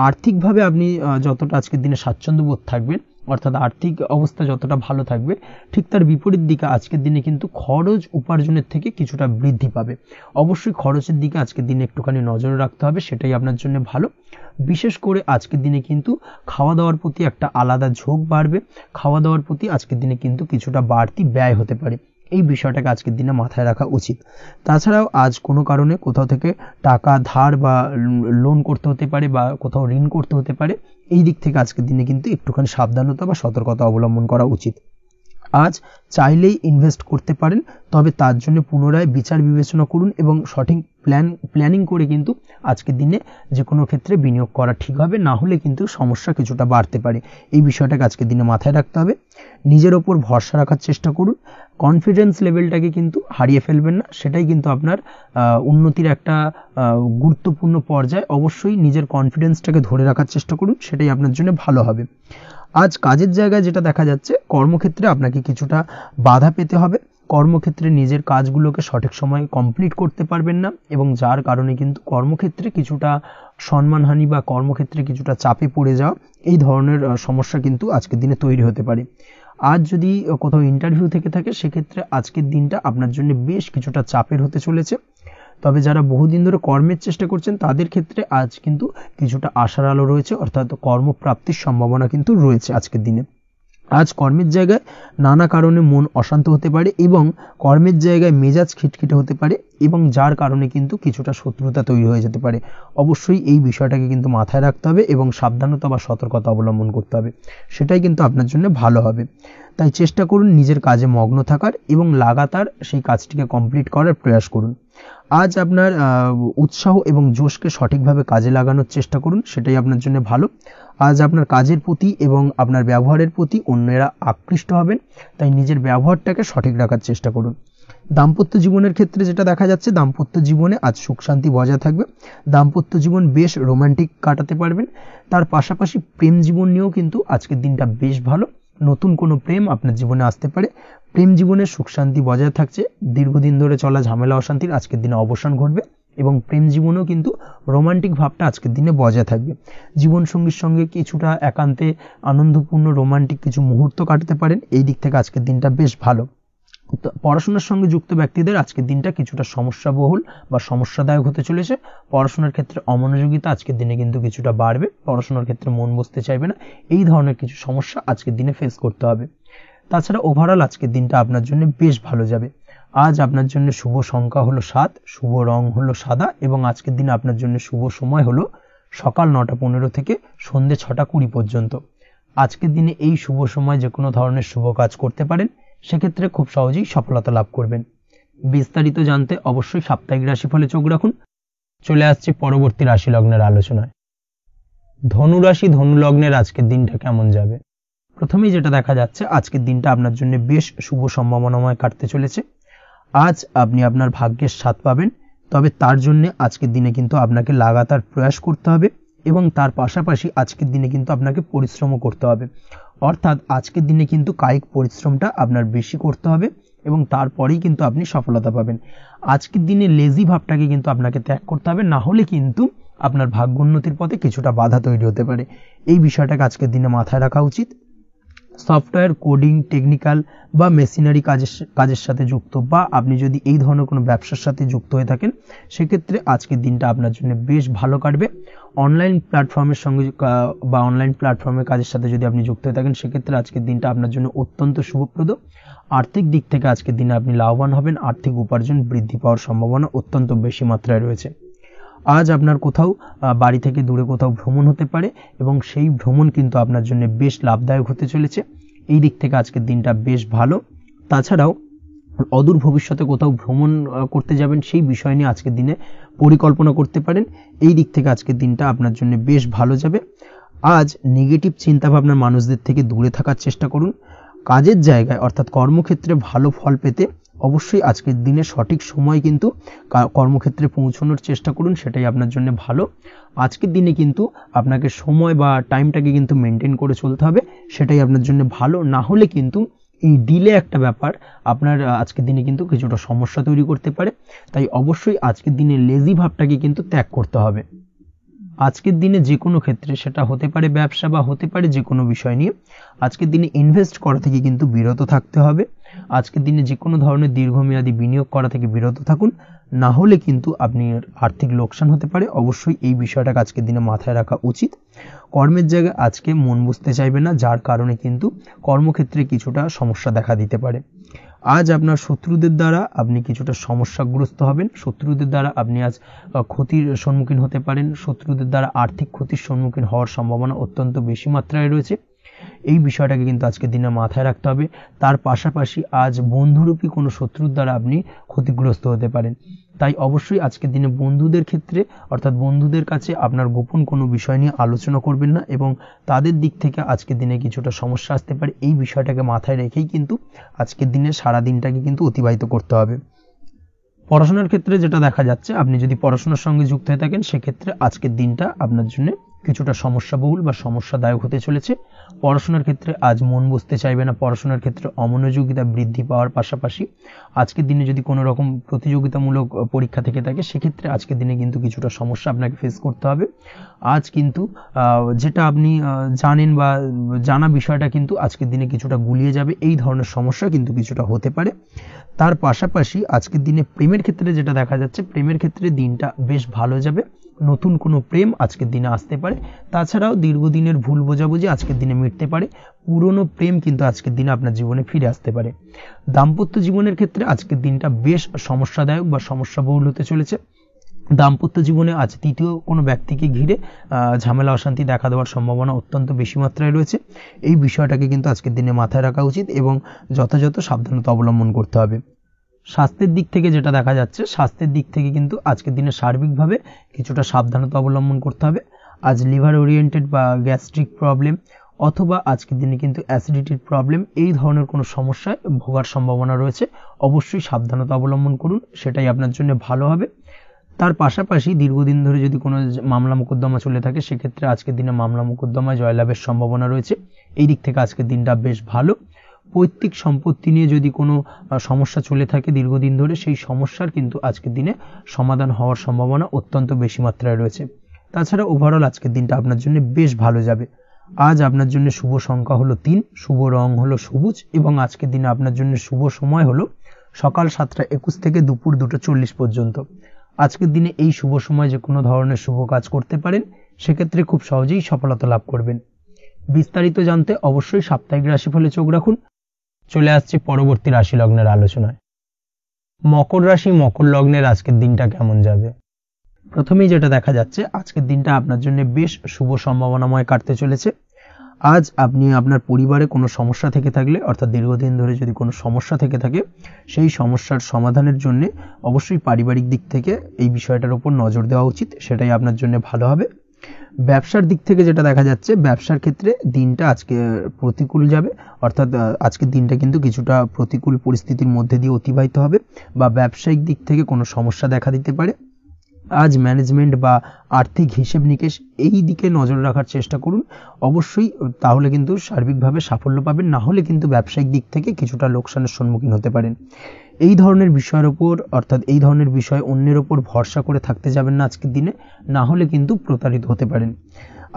আর্থিকভাবে আপনি যতটা আজকের দিনে স্বাচ্ছন্দ্য বোধ থাকবেন, অর্থাৎ আর্থিক অবস্থা যতটা ভালো থাকবে, ঠিক তার বিপরীত দিকে আজকের দিনে কিন্তু খরচ উপার্জনের থেকে কিছুটা বৃদ্ধি পাবে। অবশ্যই খরচের দিকে আজকের দিনে একটুখানি নজরে রাখতে হবে, সেটাই আপনার জন্য ভালো। বিশেষ করে আজকের দিনে কিন্তু খাওয়া দাওয়ার প্রতি একটা আলাদা ঝোঁক বাড়বে। খাওয়া দাওয়ার প্রতি আজকের দিনে কিন্তু কিছুটা বাড়তি ব্যয় হতে পারে, এই বিষয়টাকে আজকের দিনে মাথায় রাখা উচিত। তাছাড়াও আজ কোনো কারণে কোথাও থেকে টাকা ধার বা লোন করতে হতে পারে বা কোথাও ঋণ করতে হতে পারে, এই দিক থেকে আজকের দিনে কিন্তু একটুখানি সাবধানতা বা সতর্কতা অবলম্বন করা উচিত। আজ চাইলেই ইনভেস্ট করতে পারেন, তবে তার জন্য পুনরায় বিচার বিবেচনা করুন এবং সঠিক প্ল্যানিং করে কিন্তু আজকের দিনে যে কোনো ক্ষেত্রে বিনিয়োগ করা ঠিক হবে, না হলে কিন্তু সমস্যা কিছুটা বাড়তে পারে। এই বিষয়টাকে আজকের দিনে মাথায় রাখতে হবে। নিজের ওপর ভরসা রাখার চেষ্টা করুন, কনফিডেন্স লেভেলটাকে কিন্তু হারিয়ে ফেলবেন না, সেটাই কিন্তু আপনার উন্নতির একটা গুরুত্বপূর্ণ পর্যায়। অবশ্যই নিজের কনফিডেন্সটাকে ধরে রাখার চেষ্টা করুন, সেটাই আপনার জন্য ভালো হবে। আজ কাজের জায়গায় যেটা দেখা যাচ্ছে, কর্মক্ষেত্রে আপনাকে কিছুটা বাধা পেতে হবে, কর্মক্ষেত্রে নিজের কাজগুলোকে সঠিক সময়ে কমপ্লিট করতে পারবেন না, এবং যার কারণে কিন্তু কর্মক্ষেত্রে কিছুটা সম্মানহানি বা কর্মক্ষেত্রে কিছুটা চাপে পড়ে যাওয়া, এই ধরনের সমস্যা কিন্তু আজকের দিনে তৈরি হতে পারে। আজ যদি কোথাও ইন্টারভিউ থেকে থাকে, সেক্ষেত্রে আজকের দিনটা আপনার জন্য বেশ কিছুটা চাপের হতে চলেছে। তবে যারা বহুদিন ধরে কর্মের চেষ্টা করছেন, তাদের ক্ষেত্রে আজ কিন্তু কিছুটা আশার আলো রয়েছে, অর্থাৎ কর্মপ্রাপ্তির সম্ভাবনা কিন্তু রয়েছে আজকের দিনে। আজ কর্মের জায়গায় নানা কারণে মন অশান্ত হতে পারে এবং কর্মের জায়গায় মেজাজ খিটখিটে হতে পারে, এবং যার কারণে কিন্তু কিছুটা শত্রুতা তৈরি হয়ে যেতে পারে। অবশ্যই এই বিষয়টাকে কিন্তু মাথায় রাখতে হবে এবং সাবধানতা বা সতর্কতা অবলম্বন করতে হবে, সেটাই কিন্তু আপনার জন্য ভালো হবে। তাই চেষ্টা করুন নিজের কাজে মগ্ন থাকার এবং লাগাতার সেই কাজটিকে কমপ্লিট করার প্রয়াস করুন। আজ আপনার উৎসাহ এবং জোশকে সঠিকভাবে কাজে লাগানোর চেষ্টা করুন, সেটাই আপনার জন্য ভালো। আজ আপনার কাজের প্রতি এবং আপনার ব্যবহারের প্রতি অন্যেরা আকৃষ্ট হবেন, তাই নিজের ব্যবহারটাকে সঠিক রাখার চেষ্টা করুন। দাম্পত্য জীবনের ক্ষেত্রে যেটা দেখা যাচ্ছে, দাম্পত্য জীবনে আজ সুখ শান্তি বজায় থাকবে, দাম্পত্য জীবন বেশ রোমান্টিক কাটাতে পারবেন। তার পাশাপাশি প্রেম জীবন নিয়েও কিন্তু আজকের দিনটা বেশ ভালো, নতুন কোনো প্রেম আপনার জীবনে আসতে পারে। প্রেম জীবনে সুখ শান্তি বজায় থাকছে, দীর্ঘদিন ধরে চলা ঝামেলা অশান্তির আজকের দিনে অবসান ঘটবে, এবং প্রেম জীবনেও কিন্তু রোমান্টিক ভাবটা আজকের দিনে বজায় থাকবে। জীবনসঙ্গীর সঙ্গে কিছুটা একান্তে আনন্দপূর্ণ রোমান্টিক কিছু মুহূর্ত কাটাতে পারেন, এই দিক থেকে আজকের দিনটা বেশ ভালো। পড়াশোনার সঙ্গে যুক্ত ব্যক্তিদের আজকের দিনটা কিছুটা সমস্যাবহুল বা সমস্যাদায়ক হতে চলেছে। পড়াশোনার ক্ষেত্রে অমনোযোগিতা আজকের দিনে কিন্তু কিছুটা বাড়বে, পড়াশোনার ক্ষেত্রে মন বসতে চাইবে না, এই ধরনের কিছু সমস্যা আজকের দিনে ফেস করতে হবে। তাছাড়া ওভারঅল আজকের দিনটা আপনার জন্য বেশ ভালো যাবে। আজ আপনার জন্য শুভ সংখ্যা হলো 7, শুভ রং হলো সাদা, এবং আজকের দিনে আপনার জন্য শুভ সময় হলো সকাল 9:15 থেকে সন্ধ্যে 6:20 পর্যন্ত। আজকের দিনে এই শুভ সময় যে কোনো ধরনের শুভ কাজ করতে পারেন, সেক্ষেত্রে খুব সহজেই সফলতা লাভ করবেন। বিস্তারিত জানতে অবশ্যই সাপ্তাহিক রাশিফলে চোখ রাখুন। চলে আসছে পরবর্তী রাশি লগ্নের আলোচনায়। ধনু রাশি ধনু লগ্নের আজকের দিনটা কেমন যাবে? প্রথমেই যেটা দেখা যাচ্ছে, আজকের দিনটা আপনার জন্য বেশ শুভ সম্ভাবনাময় কাটতে চলেছে। আজ আপনি আপনার ভাগ্যের স্বাদ পাবেন, তবে তার জন্য আজকের দিনে কিন্তু আপনাকে লাগাতার প্রয়াস করতে হবে, এবং তার পাশাপাশি আজকের দিনে কিন্তু আপনাকে পরিশ্রমও করতে হবে। অর্থাৎ আজকের দিনে কিন্তু কায়িক পরিশ্রমটা আপনার বেশি করতে হবে, এবং তারপরেই কিন্তু আপনি সফলতা পাবেন। আজকের দিনে লেজি ভাবটাকে কিন্তু আপনাকে ত্যাগ করতে হবে, না হলে কিন্তু আপনার ভাগ্যোন্নতির পথে কিছুটা বাধা তৈরি হতে পারে। এই বিষয়টাকে আজকের দিনে মাথায় রাখা উচিত। সফটওয়্যার, কোডিং, টেকনিক্যাল বা মেশিনারি কাজের সাথে যুক্ত, বা আপনি যদি এই ধরনের কোনো ব্যবসার সাথে যুক্ত হয়ে থাকেন, সেক্ষেত্রে আজকের দিনটা আপনার জন্য বেশ ভালো কাটবে। অনলাইন প্ল্যাটফর্মের সঙ্গে বা অনলাইন প্ল্যাটফর্মের কাজের সাথে যদি আপনি যুক্ত হয়ে থাকেন, সেক্ষেত্রে আজকের দিনটা আপনার জন্য অত্যন্ত শুভপ্রদ। আর্থিক দিক থেকে আজকের দিনে আপনি লাভবান হবেন, আর্থিক উপার্জন বৃদ্ধি পাওয়ার সম্ভাবনা অত্যন্ত বেশি মাত্রায় রয়েছে। আজ আপনার কোথাও বাড়ি থেকে দূরে কোথাও ভ্রমণ হতে পারে, এবং সেই ভ্রমণ কিন্তু আপনার জন্য বেশ লাভদায়ক হতে চলেছে। এই দিক থেকে আজকের দিনটা বেশ ভালো। তাছাড়াও অদূর ভবিষ্যতে কোথাও ভ্রমণ করতে যাবেন, সেই বিষয় নিয়ে আজকের দিনে পরিকল্পনা করতে পারেন। এই দিক থেকে আজকের দিনটা আপনার জন্য বেশ ভালো যাবে। আজ নেগেটিভ চিন্তাভাবনার মানুষদের থেকে দূরে থাকার চেষ্টা করুন। কাজের জায়গায় অর্থাৎ কর্মক্ষেত্রে ভালো ফল পেতে অবশ্যই আজকের দিনে সঠিক সময় কিন্তু কর্মক্ষেত্রে পৌঁছানোর চেষ্টা করুন, সেটাই আপনার জন্য ভালো। আজকের দিনে কিন্তু আপনাকে সময় বা টাইমটাকে কিন্তু মেনটেন করে চলতে হবে, সেটাই আপনার জন্য ভালো। না হলে কিন্তু এই ডিলে একটা ব্যাপার আপনার আজকের দিনে কিন্তু কিছুটা সমস্যা তৈরি করতে পারে। তাই অবশ্যই আজকের দিনে লেজি ভাবটাকে কিন্তু ত্যাগ করতে হবে। আজকের দিনে যে কোনো ক্ষেত্রে, সেটা হতে পারে ব্যবসা বা হতে পারে যে কোনো বিষয় নিয়ে, আজকের দিনে ইনভেস্ট করা থেকে কিন্তু বিরত থাকতে হবে। আজকের দিনে যে কোনো ধরনের দীর্ঘমেয়াদী বিনিয়োগ করা থেকে বিরত থাকুন, না হলে কিন্তু আপনি আর্থিক লোকসান হতে পারে। অবশ্যই এই বিষয়টাকে আজকের দিনে মাথায় রাখা উচিত। কর্মের জায়গায় আজকে মন বসতে চাইবে না, যার কারণে কিন্তু কর্মক্ষেত্রে কিছুটা সমস্যা দেখা দিতে পারে। আজ আপনার শত্রুদের দ্বারা আপনি কিছুটা সমস্যাগ্রস্ত হবেন, শত্রুদের দ্বারা আপনি আজ ক্ষতির সম্মুখীন হতে পারেন, শত্রুদের দ্বারা আর্থিক ক্ষতির সম্মুখীন হওয়ার সম্ভাবনা অত্যন্ত বেশি মাত্রায় রয়েছে। এই বিষয়টাকে কিন্তু আজকের দিনে মাথায় রাখতে হবে। তার পাশাপাশি আজ বন্ধুরূপী কোনো শত্রুর দ্বারা আপনি ক্ষতিগ্রস্ত হতে পারেন। তাই অবশ্যই আজকের দিনে বন্ধুদের ক্ষেত্রে অর্থাৎ বন্ধুদের কাছে আপনার গোপন কোনো বিষয় নিয়ে আলোচনা করবেন না এবং তাদের দিক থেকে আজকের দিনে কিছুটা সমস্যা আসতে পারে। এই বিষয়টাকে মাথায় রেখেই কিন্তু আজকের দিনে সারা দিনটাকে কিন্তু অতিবাহিত করতে হবে। পড়াশোনার ক্ষেত্রে যেটা দেখা যাচ্ছে, আপনি যদি পড়াশোনার সঙ্গে যুক্ত হয়ে থাকেন সেক্ষেত্রে আজকের দিনটা আপনার জন্য কিছুটা সমস্যাবহুল বা সমস্যাদায়ক হতে চলেছে। পড়াশোনার ক্ষেত্রে আজ মন বসতে চাইবে না, পড়াশোনার ক্ষেত্রে অমনোযোগিতা বৃদ্ধি পাওয়ার পাশাপাশি আজকের দিনে যদি কোনো রকম প্রতিযোগিতামূলক পরীক্ষা থেকে থাকে সেক্ষেত্রে আজকের দিনে কিন্তু কিছুটা সমস্যা আপনাকে ফেস করতে হবে। আজ কিন্তু যেটা আপনি জানেন বা জানা বিষয়টা কিন্তু আজকের দিনে কিছুটা গুলিয়ে যাবে, এই ধরনের সমস্যা কিন্তু কিছুটা হতে পারে। তার পাশাপাশি আজকের দিনে প্রেমের ক্ষেত্রে যেটা দেখা যাচ্ছে, প্রেমের ক্ষেত্রে দিনটা বেশ ভালো যাবে, নতুন কোনো প্রেম আজকের দিনে আসতে পারে। তাছাড়াও দীর্ঘদিনের ভুল বোঝাবুঝি আজকের দিনে মিটতে পারে, পুরনো প্রেম কিন্তু আজকের দিনে আপনার জীবনে ফিরে আসতে পারে। দাম্পত্য জীবনের ক্ষেত্রে আজকের দিনটা বেশ সমস্যাদায়ক বা সমস্যাবহুল হতে চলেছে। দাম্পত্য জীবনে আজ তৃতীয় কোনো ব্যক্তিকে ঘিরে ঝামেলা অশান্তি দেখা দেওয়ার সম্ভাবনা অত্যন্ত বেশি মাত্রায় রয়েছে। এই বিষয়টাকে কিন্তু আজকের দিনে মাথায় রাখা উচিত এবং যথাযথ সাবধানতা অবলম্বন করতে হবে। স্বাস্থ্যের দিক থেকে যেটা দেখা যাচ্ছে, স্বাস্থ্যের দিক থেকে কিন্তু আজকের দিনে সার্বিকভাবে কিছুটা সাবধানতা অবলম্বন করতে হবে। আজ লিভার ওরিয়েন্টেড বা গ্যাস্ট্রিক প্রবলেম অথবা আজকের দিনে কিন্তু অ্যাসিডিটির প্রবলেম, এই ধরনের কোনো সমস্যায় ভোগার সম্ভাবনা রয়েছে। অবশ্যই সাবধানতা অবলম্বন করুন, সেটাই আপনার জন্য ভালো হবে। তার পাশাপাশি দীর্ঘদিন ধরে যদি কোনো মামলা মোকদ্দমা চলে থাকে সেক্ষেত্রে আজকের দিনে মামলা মোকদ্দমায় জয়লাভের সম্ভাবনা রয়েছে। এই দিক থেকে আজকের দিনটা বেশ ভালো। পৈতৃক সম্পত্তি নিয়ে যদি কোনো সমস্যা চলে থাকে দীর্ঘদিন ধরে, সেই সমস্যার কিন্তু আজকের দিনে সমাধান হওয়ার সম্ভাবনা অত্যন্ত বেশি মাত্রায় রয়েছে। তাছাড়া ওভারঅল আজকের দিনটা আপনার জন্য বেশ ভালো যাবে। আজ আপনার জন্য শুভ সংখ্যা হলো 3, শুভ রং হলো সবুজ এবং আজকের দিনে আপনার জন্য শুভ সময় হলো সকাল 7:21 থেকে দুপুর 2:40 পর্যন্ত। আজকের দিনে এই শুভ সময় যে কোনো ধরনের শুভ কাজ করতে পারেন, সেক্ষেত্রে খুব সহজেই সফলতা লাভ করবেন। বিস্তারিত জানতে অবশ্যই সাপ্তাহিক রাশিফলে চোখ রাখুন। চলে আসছে পরবর্তী রাশি লগ্নের আলোচনায়। মকর রাশি মকর লগ্নের আজকের দিনটা কেমন যাবে? প্রথমেই যেটা দেখা যাচ্ছে, আজকের দিনটা আপনার জন্য বেশ শুভ সম্ভাবনাময় কাটতে চলেছে। আজ আপনি আপনার পরিবারে কোনো সমস্যা থেকে থাকলে অর্থাৎ দীর্ঘদিন ধরে যদি কোনো সমস্যা থেকে থাকে, সেই সমস্যার সমাধানের জন্য অবশ্যই পারিবারিক দিক থেকে এই বিষয়টার উপর নজর দেওয়া উচিত, সেটাই আপনার জন্য ভালো হবে। ব্যবসার দিক থেকে যেটা দেখা যাচ্ছে, ব্যবসার ক্ষেত্রে দিনটা আজকে প্রতিকূল যাবে, অর্থাৎ আজকের দিনটা কিন্তু কিছুটা প্রতিকূল পরিস্থিতির মধ্যে দিয়ে অতিবাহিত হবে বা ব্যবসায়িক দিক থেকে কোনো সমস্যা দেখা দিতে পারে। আজ ম্যানেজমেন্ট বা আর্থিক হিসেব নিকেশ এই দিকে নজর রাখার চেষ্টা করুন অবশ্যই, তাহলে কিন্তু সার্বিকভাবে সাফল্য পাবেন। না হলে কিন্তু ব্যবসায়িক দিক থেকে কিছুটা লোকসানের সম্মুখীন হতে পারেন। এই ধরনের বিষয়ের ওপর অর্থাৎ এই ধরনের বিষয় অন্যের ওপর ভরসা করে থাকতে যাবেন না আজকের দিনে, না হলে কিন্তু প্রতারিত হতে পারেন।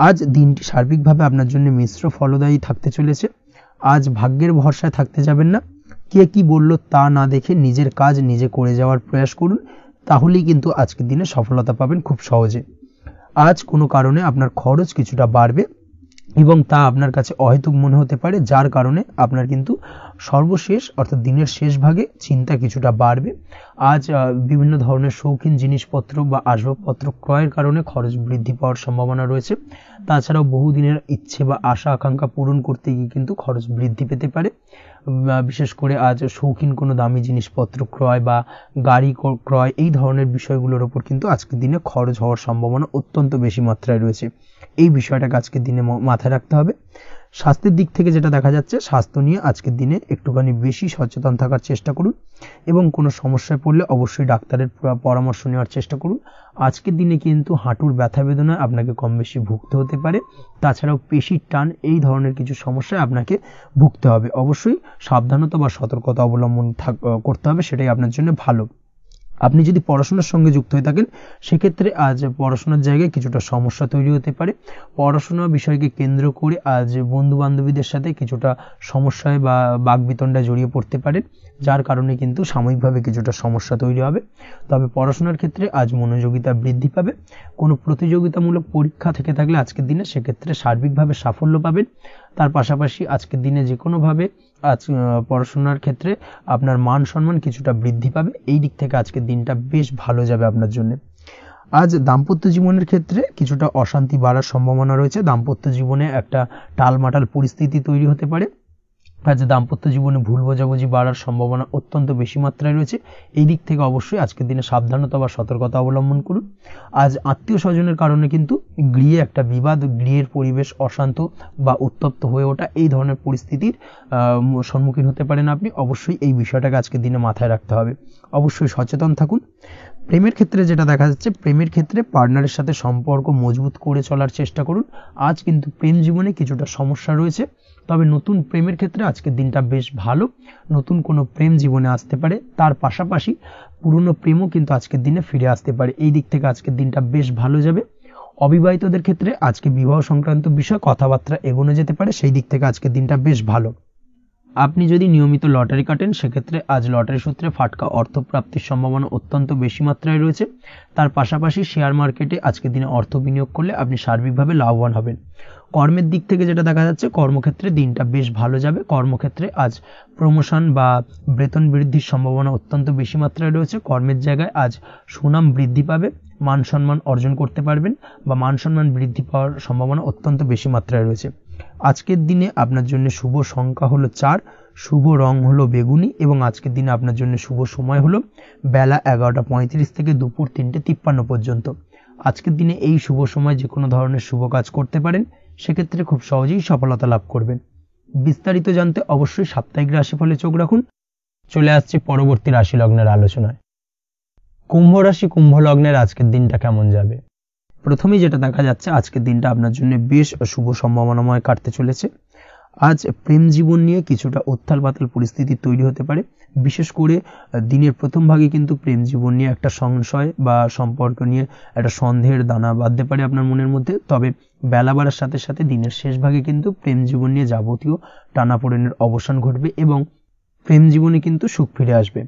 আজ দিনটি সার্বিকভাবে আপনার জন্য মিশ্র ফলদায়ী থাকতে চলেছে। আজ ভাগ্যের ভরসায় থাকতে যাবেন না, কে কি বলল তা না দেখে নিজের কাজ নিজে করে যাওয়ার প্রয়াস করুন, তাহলেই কিন্তু আজকের দিনে সফলতা পাবেন খুব সহজে। আজ কোনো কারণে আপনার খরচ কিছুটা বাড়বে এবং তা আপনার কাছে অহেতুক মনে হতে পারে, যার কারণে আপনার কিন্তু সর্বশেষ অর্থাৎ দিনের শেষ ভাগে চিন্তা কিছুটা বাড়বে। আজ বিভিন্ন ধরনের শৌখিন জিনিসপত্র বা আসবাবপত্র ক্রয়ের কারণে খরচ বৃদ্ধি পাওয়ার সম্ভাবনা রয়েছে। তাছাড়াও বহুদিনের ইচ্ছে বা আশা আকাঙ্ক্ষা পূরণ করতে গিয়ে কিন্তু খরচ বৃদ্ধি পেতে পারে। বিশেষ করে আজ শৌখিন কোনো দামি জিনিসপত্র ক্রয় বা গাড়ি ক্রয় এই ধরনের বিষয়গুলোর ওপর কিন্তু আজকের দিনে খরচ হওয়ার সম্ভাবনা অত্যন্ত বেশি মাত্রায় রয়েছে। এই বিষয়টাকে আজকের দিনে মাথায় রাখতে হবে। স্বাস্থ্যের দিক থেকে যেটা দেখা যাচ্ছে, স্বাস্থ্য নিয়ে আজকের দিনে একটুখানি বেশি সচেতন থাকার চেষ্টা করুন এবং কোনো সমস্যায় পড়লে অবশ্যই ডাক্তারের পরামর্শ নেওয়ার চেষ্টা করুন। আজকের দিনে কিন্তু হাঁটুর ব্যথা বেদনায় আপনাকে কম বেশি ভুগতে হতে পারে। তাছাড়াও পেশির টান এই ধরনের কিছু সমস্যায় আপনাকে ভুগতে হবে। অবশ্যই সাবধানতা বা সতর্কতা অবলম্বন করতে হবে, সেটাই আপনার জন্য ভালো। আপনি যদি পড়াশোনার সঙ্গে যুক্ত হয়ে থাকেন সেক্ষেত্রে আজ পড়াশোনার জায়গায় কিছুটা সমস্যা তৈরি হতে পারে। পড়াশোনা বিষয়কে কেন্দ্র করে আজ বন্ধু বান্ধবীদের সাথে কিছুটা সমস্যায় বা বাকবিতণ্ডায় জড়িয়ে পড়তে পারেন, যার কারণে কিন্তু সাময়িকভাবে কিছুটা সমস্যা তৈরি হবে। তবে পড়াশোনার ক্ষেত্রে আজ মনোযোগিতা বৃদ্ধি পাবে। কোনো প্রতিযোগিতামূলক পরীক্ষা থেকে থাকলে আজকের দিনে সেক্ষেত্রে সার্বিকভাবে সাফল্য পাবেন। তার পাশাপাশি আজকের দিনে যে কোনোভাবে আজ পড়াশোনার ক্ষেত্রে আপনার মান সম্মান কিছুটা বৃদ্ধি পাবে। এই দিক থেকে আজকের দিনটা বেশ ভালো যাবে আপনার জন্য। আজ দাম্পত্য জীবনের ক্ষেত্রে কিছুটা অশান্তি বাড়ার সম্ভাবনা রয়েছে। দাম্পত্য জীবনে একটা টালমাটাল পরিস্থিতি তৈরি হতে পারে। আজ দাম্পত্য জীবনে ভুল বোঝাবুঝি বাড়ার সম্ভাবনা অত্যন্ত বেশি মাত্রায় রয়েছে। এই দিক থেকে অবশ্যই আজকের দিনে সাবধানতা বা সতর্কতা অবলম্বন করুন। আজ আত্মীয় স্বজনের কারণে কিন্তু গৃহে একটা বিবাদ, গৃহের পরিবেশ অশান্ত বা উত্তপ্ত হয়ে ওঠা, এই ধরনের পরিস্থিতির সম্মুখীন হতে পারেন আপনি। অবশ্যই এই বিষয়টাকে আজকের দিনে মাথায় রাখতে হবে। অবশ্যই সচেতন থাকুন। প্রেমের ক্ষেত্রে যেটা দেখা যাচ্ছে, প্রেমের ক্ষেত্রে পার্টনারের সাথে সম্পর্ক মজবুত করে চলার চেষ্টা করুন। আজ কিন্তু প্রেম জীবনে কিছুটা সমস্যা রয়েছে, তবে নতুন প্রেমের ক্ষেত্রে আজকের দিনটা বেশ ভালো। নতুন কোনো প্রেম জীবনে আসতে পারে, তার পাশাপাশি পুরনো প্রেমও কিন্তু আজকের দিনে ফিরে আসতে পারে। এই দিক থেকে আজকের দিনটা বেশ ভালো যাবে। অবিবাহিতদের ক্ষেত্রে আজকে বিবাহ সংক্রান্ত বিষয় কথাবার্তা এগোনো যেতে পারে, সেই দিক থেকে আজকের দিনটা বেশ ভালো। আপনি যদি নিয়মিত লটারি কাটেন, সেক্ষেত্রে আজ লটারি সূত্রে ফাটকা অর্থপ্রাপ্তির সম্ভাবনা অত্যন্ত বেশি মাত্রায় রয়েছে। তার পাশাপাশি শেয়ার মার্কেটে আজকের দিনে অর্থ বিনিয়োগ করলে আপনি সার্বিকভাবে লাভবান হবেন। কর্মের দিক থেকে যেটা দেখা যাচ্ছে, কর্মক্ষেত্রে দিনটা বেশ ভালো যাবে। কর্মক্ষেত্রে আজ প্রমোশন বা বেতন বৃদ্ধির সম্ভাবনা অত্যন্ত বেশি মাত্রায় রয়েছে। কর্মের জায়গায় আজ সুনাম বৃদ্ধি পাবে, মান সম্মান অর্জন করতে পারবেন বা মান সম্মান বৃদ্ধি পাওয়ার সম্ভাবনা অত্যন্ত বেশি মাত্রায় রয়েছে। আজকের দিনে আপনার জন্য শুভ সংখ্যা হলো 4, শুভ রং হলো বেগুনি এবং আজকের দিনে আপনার জন্য শুভ সময় হলো বেলা 11:35 থেকে দুপুর 3:53 পর্যন্ত। আজকের দিনে এই শুভ সময় যে কোনো ধরনের শুভ কাজ করতে পারেন, সেক্ষেত্রে খুব সহজেই সফলতা লাভ করবেন। বিস্তারিত জানতে অবশ্যই সাপ্তাহিক রাশিফলে চোখ রাখুন। চলে আসছে পরবর্তী রাশি লগ্নের আলোচনায়। কুম্ভ রাশি, কুম্ভ লগ্নের আজকের দিনটা কেমন যাবে? প্রথমেই যেটা দেখা যাচ্ছে, আজকের দিনটা আপনার জন্য বেশ শুভ সম্ভাবনাময় কাটতে চলেছে। আজ প্রেম জীবন নিয়ে কিছুটা উত্থাল পাতাল পরিস্থিতি তৈরি হতে পারে। বিশেষ করে দিনের প্রথম ভাগে কিন্তু প্রেম জীবন নিয়ে একটা সংশয় বা সম্পর্ক নিয়ে একটা সন্দেহের দানা বাঁধতে পারে আপনার মনের মধ্যে। তবে বেলা বাড়ার সাথে সাথে দিনের শেষ ভাগে কিন্তু প্রেম জীবন নিয়ে যাবতীয় টানাপোড়েনের অবসান ঘটবে এবং প্রেম জীবনে কিন্তু সুখ ফিরে আসবে।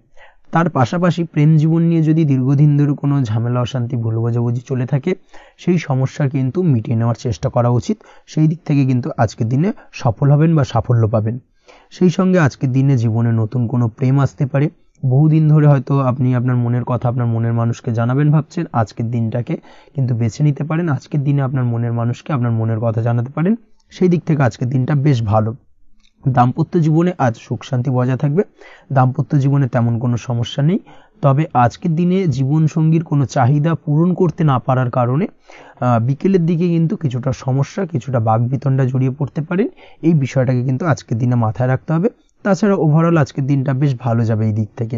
তার পাশাপাশি প্রেম জীবন নিয়ে যদি দীর্ঘদিন ধরে কোনো ঝামেলা অশান্তি ভুল বোঝাবুঝি চলে থাকে, সেই সমস্যা কিন্তু মিটিয়ে নেওয়ার চেষ্টা করা উচিত। সেই দিক থেকে কিন্তু আজকের দিনে সফল হবেন বা সাফল্য পাবেন। সেই সঙ্গে আজকের দিনে জীবনে নতুন কোনো প্রেম আসতে পারে। বহুদিন ধরে হয়তো আপনি আপনার মনের কথা আপনার মনের মানুষকে জানাবেন ভাবছেন, আজকের দিনটাকে কিন্তু বেছে নিতে পারেন। আজকের দিনে আপনার মনের মানুষকে আপনার মনের কথা জানাতে পারেন। সেই দিক থেকে আজকের দিনটা বেশ ভালো। দাম্পত্য জীবনে আজ সুখ শান্তি বজায় থাকবে। দাম্পত্য জীবনে তেমন কোনো সমস্যা নেই। তবে আজকের দিনে জীবন সঙ্গীর কোনো চাহিদা পূরণ করতে না পারার কারণে বিকেলের দিকে কিন্তু কিছুটা সমস্যা, কিছুটা বাকবিতণ্ডা জড়িয়ে পড়তে পারেন। এই বিষয়টাকে কিন্তু আজকের দিনে মাথায় রাখতে হবে। তাছাড়া ওভারঅল আজকের দিনটা বেশ ভালো যাবে এই দিক থেকে।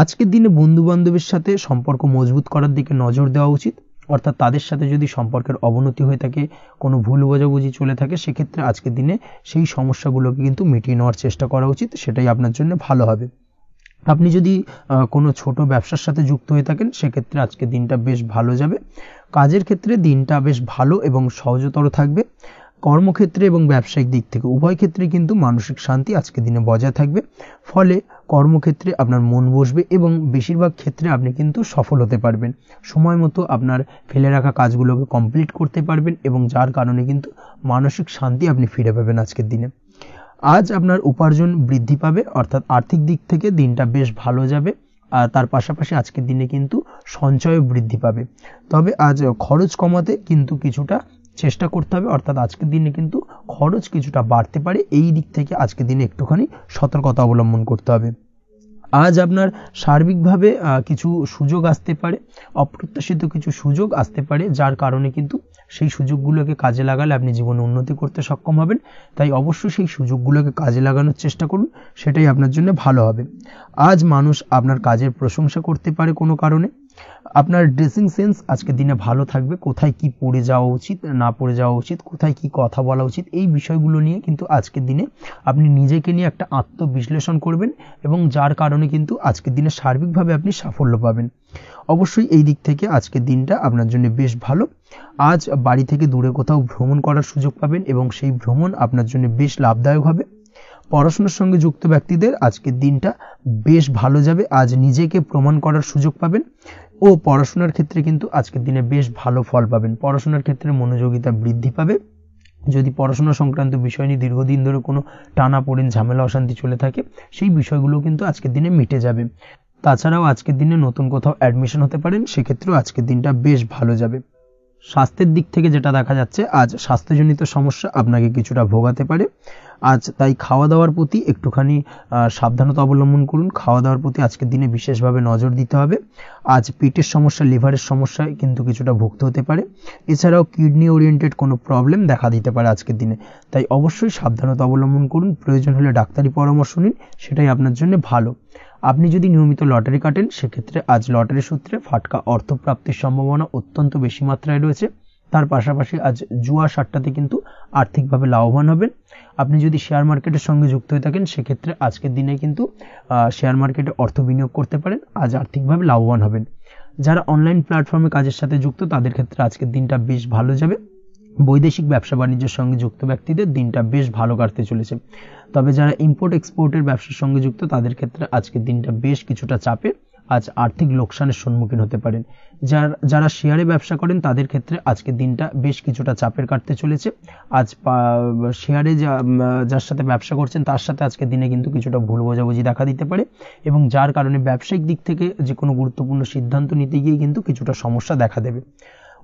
আজকের দিনে বন্ধু বান্ধবের সাথে সম্পর্ক মজবুত করার দিকে নজর দেওয়া উচিত। অর্থাৎ তাদের সাথে যদি সম্পর্কের অবনতি হয়ে থাকে, কোনো ভুল বোঝাবুঝি চলে থাকে, সেক্ষেত্রে আজকের দিনে সেই সমস্যাগুলোকে কিন্তু মিটিয়ে নেওয়ার চেষ্টা করা উচিত। সেটাই আপনার জন্য ভালো হবে। আপনি যদি কোনো ছোট ব্যবসার সাথে যুক্ত হয়ে থাকেন, সেক্ষেত্রে আজকের দিনটা বেশ ভালো যাবে। কাজের ক্ষেত্রে দিনটা বেশ ভালো এবং সহজতর থাকবে। কর্মক্ষেত্রে এবং ব্যবসায়িক দিক থেকে উভয় ক্ষেত্রে কিন্তু মানসিক শান্তি আজকের দিনে বজায় থাকবে। ফলে কর্মক্ষেত্রে আপনার মন বসবে এবং বেশিরভাগ ক্ষেত্রে আপনি কিন্তু সফল হতে পারবেন। সময় মতো আপনার ফেলে রাখা কাজগুলোকে কমপ্লিট করতে পারবেন এবং যার কারণে কিন্তু মানসিক শান্তি আপনি ফিরে পাবেন আজকের দিনে। আজ আপনার উপার্জন বৃদ্ধি পাবে, অর্থাৎ আর্থিক দিক থেকে দিনটা বেশ ভালো যাবে। আর তার পাশাপাশি আজকের দিনে কিন্তু সঞ্চয় বৃদ্ধি পাবে। তবে আজ খরচ কমাতে কিন্তু কিছুটা চেষ্টা করতে হবে, অর্থাৎ আজকের দিনে কিন্তু খরচ কিছুটা বাড়তে পারে। এই দিক থেকে আজকের দিনে একটুখানি সতর্কতা অবলম্বন করতে হবে। আজ আপনার সার্বিকভাবে কিছু সুযোগ আসতে পারে, অপ্রত্যাশিত কিছু সুযোগ আসতে পারে, যার কারণে কিন্তু সেই সুযোগগুলোকে কাজে লাগালে আপনি জীবনে উন্নতি করতে সক্ষম হবেন। তাই অবশ্যই সেই সুযোগগুলোকে কাজে লাগানোর চেষ্টা করুন, সেটাই আপনার জন্য ভালো হবে। আজ মানুষ আপনার কাজের প্রশংসা করতে পারে কোনো কারণে। আপনার ড্রেসিং সেন্স আজকের দিনে ভালো থাকবে। কোথায় কি পরে যাওয়া উচিত, না পরে যাওয়া উচিত, কোথায় কি কথা বলা উচিত, এই বিষয়গুলো নিয়ে কিন্তু আজকের দিনে আপনি নিজেকে নিয়ে একটা আত্মবিশ্লেষণ করবেন এবং যার কারণে কিন্তু আজকের দিনে সার্বিকভাবে আপনি সাফল্য পাবেন। অবশ্যই এই দিক থেকে আজকের দিনটা আপনার জন্য বেশ ভালো। আজ বাড়ি থেকে দূরে কোথাও ভ্রমণ করার সুযোগ পাবেন এবং সেই ভ্রমণ আপনার জন্য বেশ লাভদায়ক হবে। পড়াশোনার সঙ্গে যুক্ত ব্যক্তিদের আজকের দিনটা বেশ ভালো যাবে। আজ নিজেকে প্রমাণ করার সুযোগ পাবেন ও পড়াশোনার ক্ষেত্রে কিন্তু আজকের দিনে বেশ ভালো ফল পাবেন। পড়াশোনার ক্ষেত্রে মনোযোগিতা বৃদ্ধি পাবে। যদি পড়াশোনা সংক্রান্ত বিষয় নিয়ে দীর্ঘদিন ধরে কোনো টানাপোড়েন ঝামেলা অশান্তি চলে থাকে, সেই বিষয়গুলো কিন্তু আজকের দিনে মিটে যাবে। তাছাড়াও আজকের দিনে নতুন কোথাও অ্যাডমিশন হতে পারেন, সেক্ষেত্রেও আজকের দিনটা বেশ ভালো যাবে। স্বাস্থ্যের দিক থেকে যেটা দেখা যাচ্ছে, আজ স্বাস্থ্যজনিত সমস্যা আপনাকে কিছুটা ভোগাতে পারে। আজ তাই খাওয়া দাওয়ার প্রতি একটুখানি সাবধানতা অবলম্বন করুন। খাওয়া দাওয়ার প্রতি আজকের দিনে বিশেষভাবে নজর দিতে হবে। আজ পেটের সমস্যা, লিভারের সমস্যায় কিন্তু কিছুটা ভুগতে হতে পারে। এছাড়াও কিডনি ওরিয়েন্টেড কোনো প্রবলেম দেখা দিতে পারে আজকের দিনে, তাই অবশ্যই সাবধানতা অবলম্বন করুন। প্রয়োজন হলে ডাক্তারি পরামর্শ নিন, সেটাই আপনার জন্য ভালো। আপনি যদি নিয়মিত লটারি কাটেন, সেক্ষেত্রে আজ লটারি সূত্রে ফাটকা অর্থপ্রাপ্তির সম্ভাবনা অত্যন্ত বেশি মাত্রায় রয়েছে। তার পাশাপাশি আজ জুয়া সাট্টাতে কিন্তু আর্থিকভাবে লাভবান হবেন। আপনি যদি শেয়ার মার্কেটের সঙ্গে যুক্ত হয়ে থাকেন, সেক্ষেত্রে আজকের দিনে কিন্তু শেয়ার মার্কেটে অর্থ বিনিয়োগ করতে পারেন, আজ আর্থিকভাবে লাভবান হবেন। যারা অনলাইন প্ল্যাটফর্মে কাজের সাথে যুক্ত, তাদের ক্ষেত্রে আজকের দিনটা বেশ ভালো যাবে। বৈদেশিক ব্যবসা বাণিজ্যের সঙ্গে যুক্ত ব্যক্তিদের দিনটা বেশ ভালো কাটতে চলেছে। তবে যারা ইম্পোর্ট এক্সপোর্টের ব্যবসার সঙ্গে যুক্ত, তাদের ক্ষেত্রে আজকের দিনটা বেশ কিছুটা চাপের। আজ আর্থিক লোকসানের সম্মুখীন হতে পারেন। যারা শেয়ারে ব্যবসা করেন, তাদের ক্ষেত্রে আজকের দিনটা বেশ কিছুটা চাপের কাটতে চলেছে। আজ শেয়ারে যার সাথে ব্যবসা করছেন, তার সাথে আজকের দিনে কিন্তু কিছুটা ভুল বোঝাবুঝি দেখা দিতে পারে, এবং যার কারণে ব্যবসায়িক দিক থেকে যে কোনো গুরুত্বপূর্ণ সিদ্ধান্ত নিতে গিয়ে কিন্তু কিছুটা সমস্যা দেখা দেবে।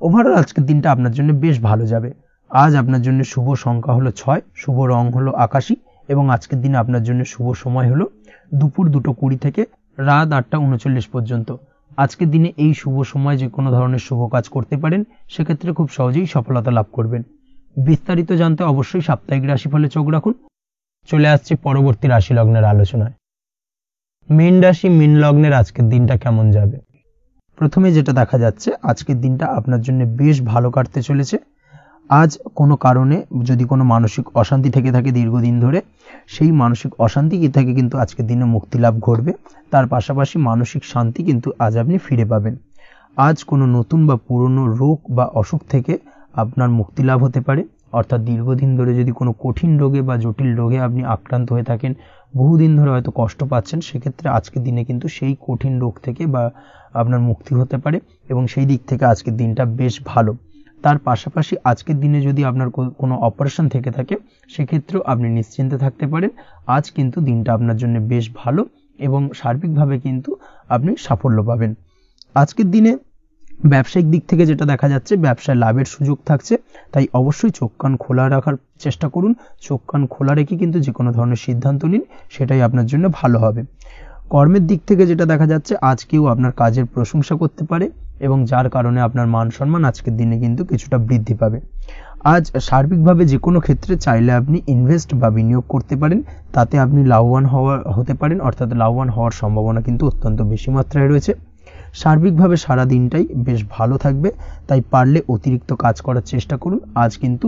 ওভারঅল আজকের দিনটা আপনার জন্য বেশ ভালো যাবে। আজ আপনার জন্য শুভ সংখ্যা হলো 6, শুভ রং হলো আকাশী, এবং আজকের দিনে আপনার জন্য শুভ সময় হলো দুপুর 2:20 থেকে রাত 8:39 পর্যন্ত। আজকের দিনে এই শুভ সময় যে কোনো ধরনের শুভ কাজ করতে পারেন, সেক্ষেত্রে খুব সহজেই সফলতা লাভ করবেন। বিস্তারিত জানতে অবশ্যই সাপ্তাহিক রাশিফলে চোখ রাখুন। চলে আসছে পরবর্তী রাশি লগ্নের আলোচনায়। মীন রাশি, মীন লগ্নের আজকের দিনটা কেমন যাবে? প্রথমে যেটা দেখা যাচ্ছে, আজকের দিনটা আপনার জন্য বেশ ভালো কাটতে চলেছে। আজ কোনো কারণে যদি কোনো মানসিক অশান্তি থেকে থাকে দীর্ঘদিন ধরে, সেই মানসিক অশান্তি থেকে কিন্তু আজকের দিনে মুক্তি লাভ ঘটবে। তার পাশাপাশি মানসিক শান্তি কিন্তু আজ আপনি ফিরে পাবেন। আজ কোনো নতুন বা পুরনো রোগ বা অসুখ থেকে আপনার মুক্তি লাভ হতে পারে। অর্থাৎ দীর্ঘদিন ধরে যদি কোনো কঠিন রোগে বা জটিল রোগে আপনি আক্রান্ত হয়ে থাকেন, বহুদিন ধরে হয়তো কষ্ট পাচ্ছেন, সেক্ষেত্রে আজকের দিনে কিন্তু সেই কঠিন রোগ থেকে বা আপনার মুক্তি হতে পারে, এবং সেই দিক থেকে আজকের দিনটা বেশ ভালো। তার পাশাপাশি আজকের দিনে যদি আপনার কোনো অপারেশন থেকে থাকে, সেক্ষেত্রেও আপনি নিশ্চিন্তে থাকতে পারেন। আজ কিন্তু দিনটা আপনার জন্য বেশ ভালো, এবং সার্বিকভাবে কিন্তু আপনি সাফল্য পাবেন। আজকের দিনে ব্যবসায়িক দিক থেকে যেটা দেখা যাচ্ছে, ব্যবসায় লাভের সুযোগ থাকছে, তাই অবশ্যই চোখ কান খোলা রাখার চেষ্টা করুন। চোখ কান খোলা রেখে কিন্তু যে কোনো ধরনের সিদ্ধান্ত নিন, সেটাই আপনার জন্য ভালো হবে। কর্মের দিক থেকে যেটা দেখা যাচ্ছে, আজ কেউ আপনার কাজের প্রশংসা করতে পারে, এবং যার কারণে আপনার মান সম্মান আজকের দিনে কিন্তু কিছুটা বৃদ্ধি পাবে। আজ সার্বিকভাবে যে কোনো ক্ষেত্রে চাইলে আপনি ইনভেস্ট বা বিনিয়োগ করতে পারেন, তাতে আপনি লাভবান হতে পারেন। অর্থাৎ লাভবান হওয়ার সম্ভাবনা কিন্তু অত্যন্ত বেশি মাত্রায় রয়েছে। সার্বিকভাবে সারা দিনটাই বেশ ভালো থাকবে, তাই পারলে অতিরিক্ত কাজ করার চেষ্টা করুন। আজ কিন্তু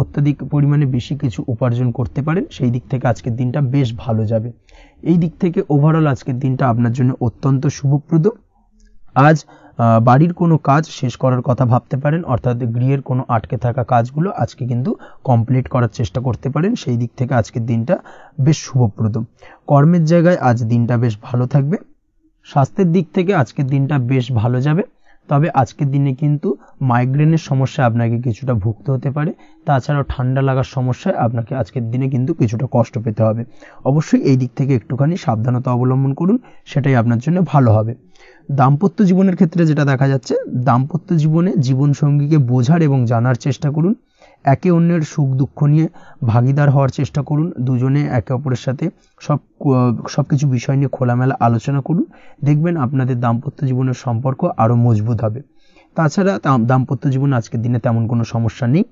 অত্যাধিক পরিমাণে বেশি কিছু উপার্জন করতে পারেন, সেই দিক থেকে আজকের দিনটা বেশ ভালো যাবে। এই দিক থেকে ওভারঅল আজকের দিনটা আপনার জন্য অত্যন্ত শুভপ্রদ। আজ বাড়ির কোনো কাজ শেষ করার কথা ভাবতে পারেন, অর্থাৎ গৃহের কোনো আটকে থাকা কাজগুলো আজকে কিন্তু কমপ্লিট করার চেষ্টা করতে পারেন। সেই দিক থেকে আজকের দিনটা বেশ শুভপ্রদ। কর্মের জায়গায় আজ দিনটা বেশ ভালো থাকবে। স্বাস্থ্যের দিক থেকে আজকের দিনটা বেশ ভালো যাবে, তবে আজকের দিনে কিন্তু মাইগ্রেনের সমস্যা আপনাকে কিছুটা ভুগতে হতে পারে। তাছাড়াও ঠান্ডা লাগার সমস্যায় আপনাকে আজকের দিনে কিন্তু কিছুটা কষ্ট পেতে হবে। অবশ্যই এই দিক থেকে একটুখানি সাবধানতা অবলম্বন করুন, সেটাই আপনার জন্য ভালো হবে। দাম্পত্য জীবনের ক্ষেত্রে যেটা দেখা যাচ্ছে, দাম্পত্য জীবনে জীবনসঙ্গীকে বোঝার এবং জানার চেষ্টা করুন। একে অন্যের সুখ দুঃখ নিয়ে ভাগিদার হওয়ার চেষ্টা করুন। দুজনে একে অপরের সাথে সবকিছু বিষয় নিয়ে খোলামেলা আলোচনা করুন। দেখবেন আপনাদের দাম্পত্য জীবনের সম্পর্ক আরো মজবুত হবে। তাছাড়া দাম্পত্য জীবনে আজকের দিনে তেমন কোনো সমস্যা নেই।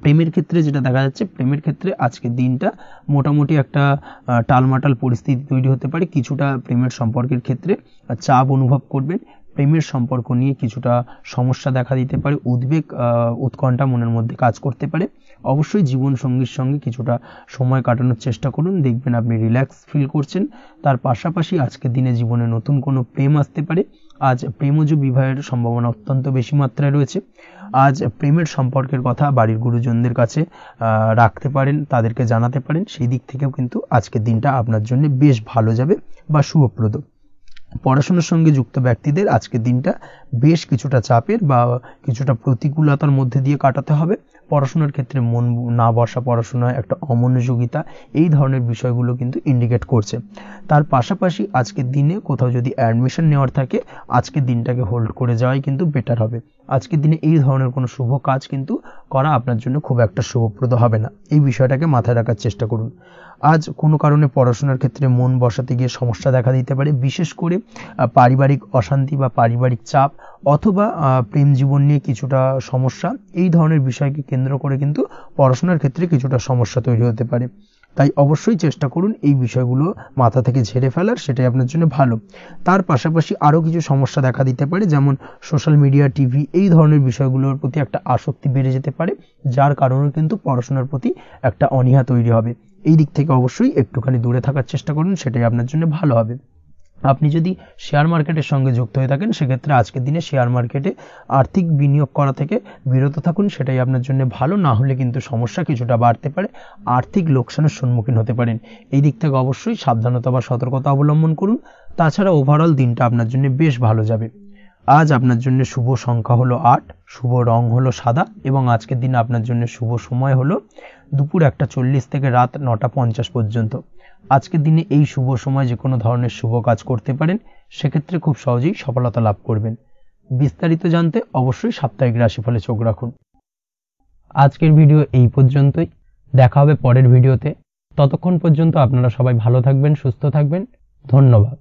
প্রেমের ক্ষেত্রে যেটা দেখা যাচ্ছে, প্রেমের ক্ষেত্রে আজকের দিনটা মোটামুটি একটা টালমাটাল পরিস্থিতি তৈরি হতে পারে। কিছুটা প্রেমের সম্পর্কের ক্ষেত্রে চাপ অনুভব করবেন। প্রেমের সম্পর্ক নিয়ে কিছুটা সমস্যা দেখা দিতে পারে, উদ্বেগ উৎকণ্ঠা মনের মধ্যে কাজ করতে পারে। অবশ্যই জীবন সঙ্গীর সঙ্গে কিছুটা সময় কাটানোর চেষ্টা করুন, দেখবেন আপনি রিল্যাক্স ফিল করছেন। তার পাশাপাশি আজকের দিনে জীবনে নতুন কোনো প্রেম আসতে পারে। আজ প্রেমজ বিবাহের সম্ভাবনা অত্যন্ত বেশি মাত্রায় রয়েছে। আজ প্রেমের সম্পর্কের কথা বাড়ির গুরুজনদের কাছে রাখতে পারেন, তাদেরকে জানাতে পারেন। সেই দিক থেকেও কিন্তু আজকের দিনটা আপনার জন্য বেশ ভালো যাবে বা শুভপ্রদ। পড়াশোনার সঙ্গে যুক্ত ব্যক্তিদের আজকের দিনটা বেশ কিছুটা চাপের বা কিছুটা প্রতিকূলতার মধ্যে দিয়ে কাটাতে হবে। পড়াশোনার ক্ষেত্রে মন না বসা, পড়াশোনায় একটা অমনোযোগিতা, এই ধরনের বিষয়গুলো কিন্তু ইন্ডিকেট করছে। তার পাশাপাশি আজকের দিনে কোথাও যদি অ্যাডমিশন নেওয়ার থাকে, আজকের দিনটাকে হোল্ড করে যাওয়াই কিন্তু বেটার হবে। আজকের দিনে এই ধরনের কোনো শুভ কাজ কিন্তু করা আপনার জন্য খুব একটা শুভপ্রদ হবে না, এই বিষয়টাকে মাথায় রাখার চেষ্টা করুন। আজ কোনো কারণে পড়াশোনার ক্ষেত্রে মন বসাতে গিয়ে সমস্যা দেখা দিতে পারে, বিশেষ করে পারিবারিক অশান্তি বা পারিবারিক চাপ অথবা প্রেম জীবন নিয়ে কিছুটা সমস্যা, এই ধরনের বিষয়কে কেন্দ্র করে কিন্তু পড়াশোনার ক্ষেত্রে কিছুটা সমস্যা তৈরি হতে পারে। তাই অবশ্যই চেষ্টা করুন এই বিষয়গুলো মাথা থেকে ঝেড়ে ফেলার, সেটাই আপনার জন্য ভালো। তার পাশাপাশি আরও কিছু সমস্যা দেখা দিতে পারে, যেমন সোশ্যাল মিডিয়া, টিভি, এই ধরনের বিষয়গুলোর প্রতি একটা আসক্তি বেড়ে যেতে পারে, যার কারণে কিন্তু পড়াশোনার প্রতি একটা অনীহা তৈরি হবে। এই দিক থেকে অবশ্যই একটুখানি দূরে থাকার চেষ্টা করুন, সেটাই আপনার জন্য ভালো হবে। আপনি যদি শেয়ার মার্কেটের সঙ্গে যুক্ত হয়ে থাকেন, সেক্ষেত্রে আজকের দিনে শেয়ার মার্কেটে আর্থিক বিনিয়োগ করা থেকে বিরত থাকুন, সেটাই আপনার জন্য ভালো। না হলে কিন্তু সমস্যা কিছুটা বাড়তে পারে, আর্থিক লোকসানের সম্মুখীন হতে পারেন। এই দিক থেকে অবশ্যই সাবধানতা বা সতর্কতা অবলম্বন করুন। তাছাড়া ওভারঅল দিনটা আপনার জন্য বেশ ভালো যাবে। আজ আপনার জন্য শুভ সংখ্যা হলো 8, শুভ রং হলো সাদা, এবং আজকের দিনে আপনার জন্য শুভ সময় হলো দুপুর 1:40 থেকে রাত 9:50 পর্যন্ত। আজকের দিনে এই শুভ সময় যে কোনো ধরনের শুভ কাজ করতে পারেন, সেক্ষেত্রে খুব সহজেই সফলতা লাভ করবেন। বিস্তারিত জানতে অবশ্যই সাপ্তাহিক রাশিফলে চোখ রাখুন। আজকের ভিডিও এই পর্যন্তই, দেখা হবে পরের ভিডিওতে। ততক্ষণ পর্যন্ত আপনারা সবাই ভালো থাকবেন, সুস্থ থাকবেন। ধন্যবাদ।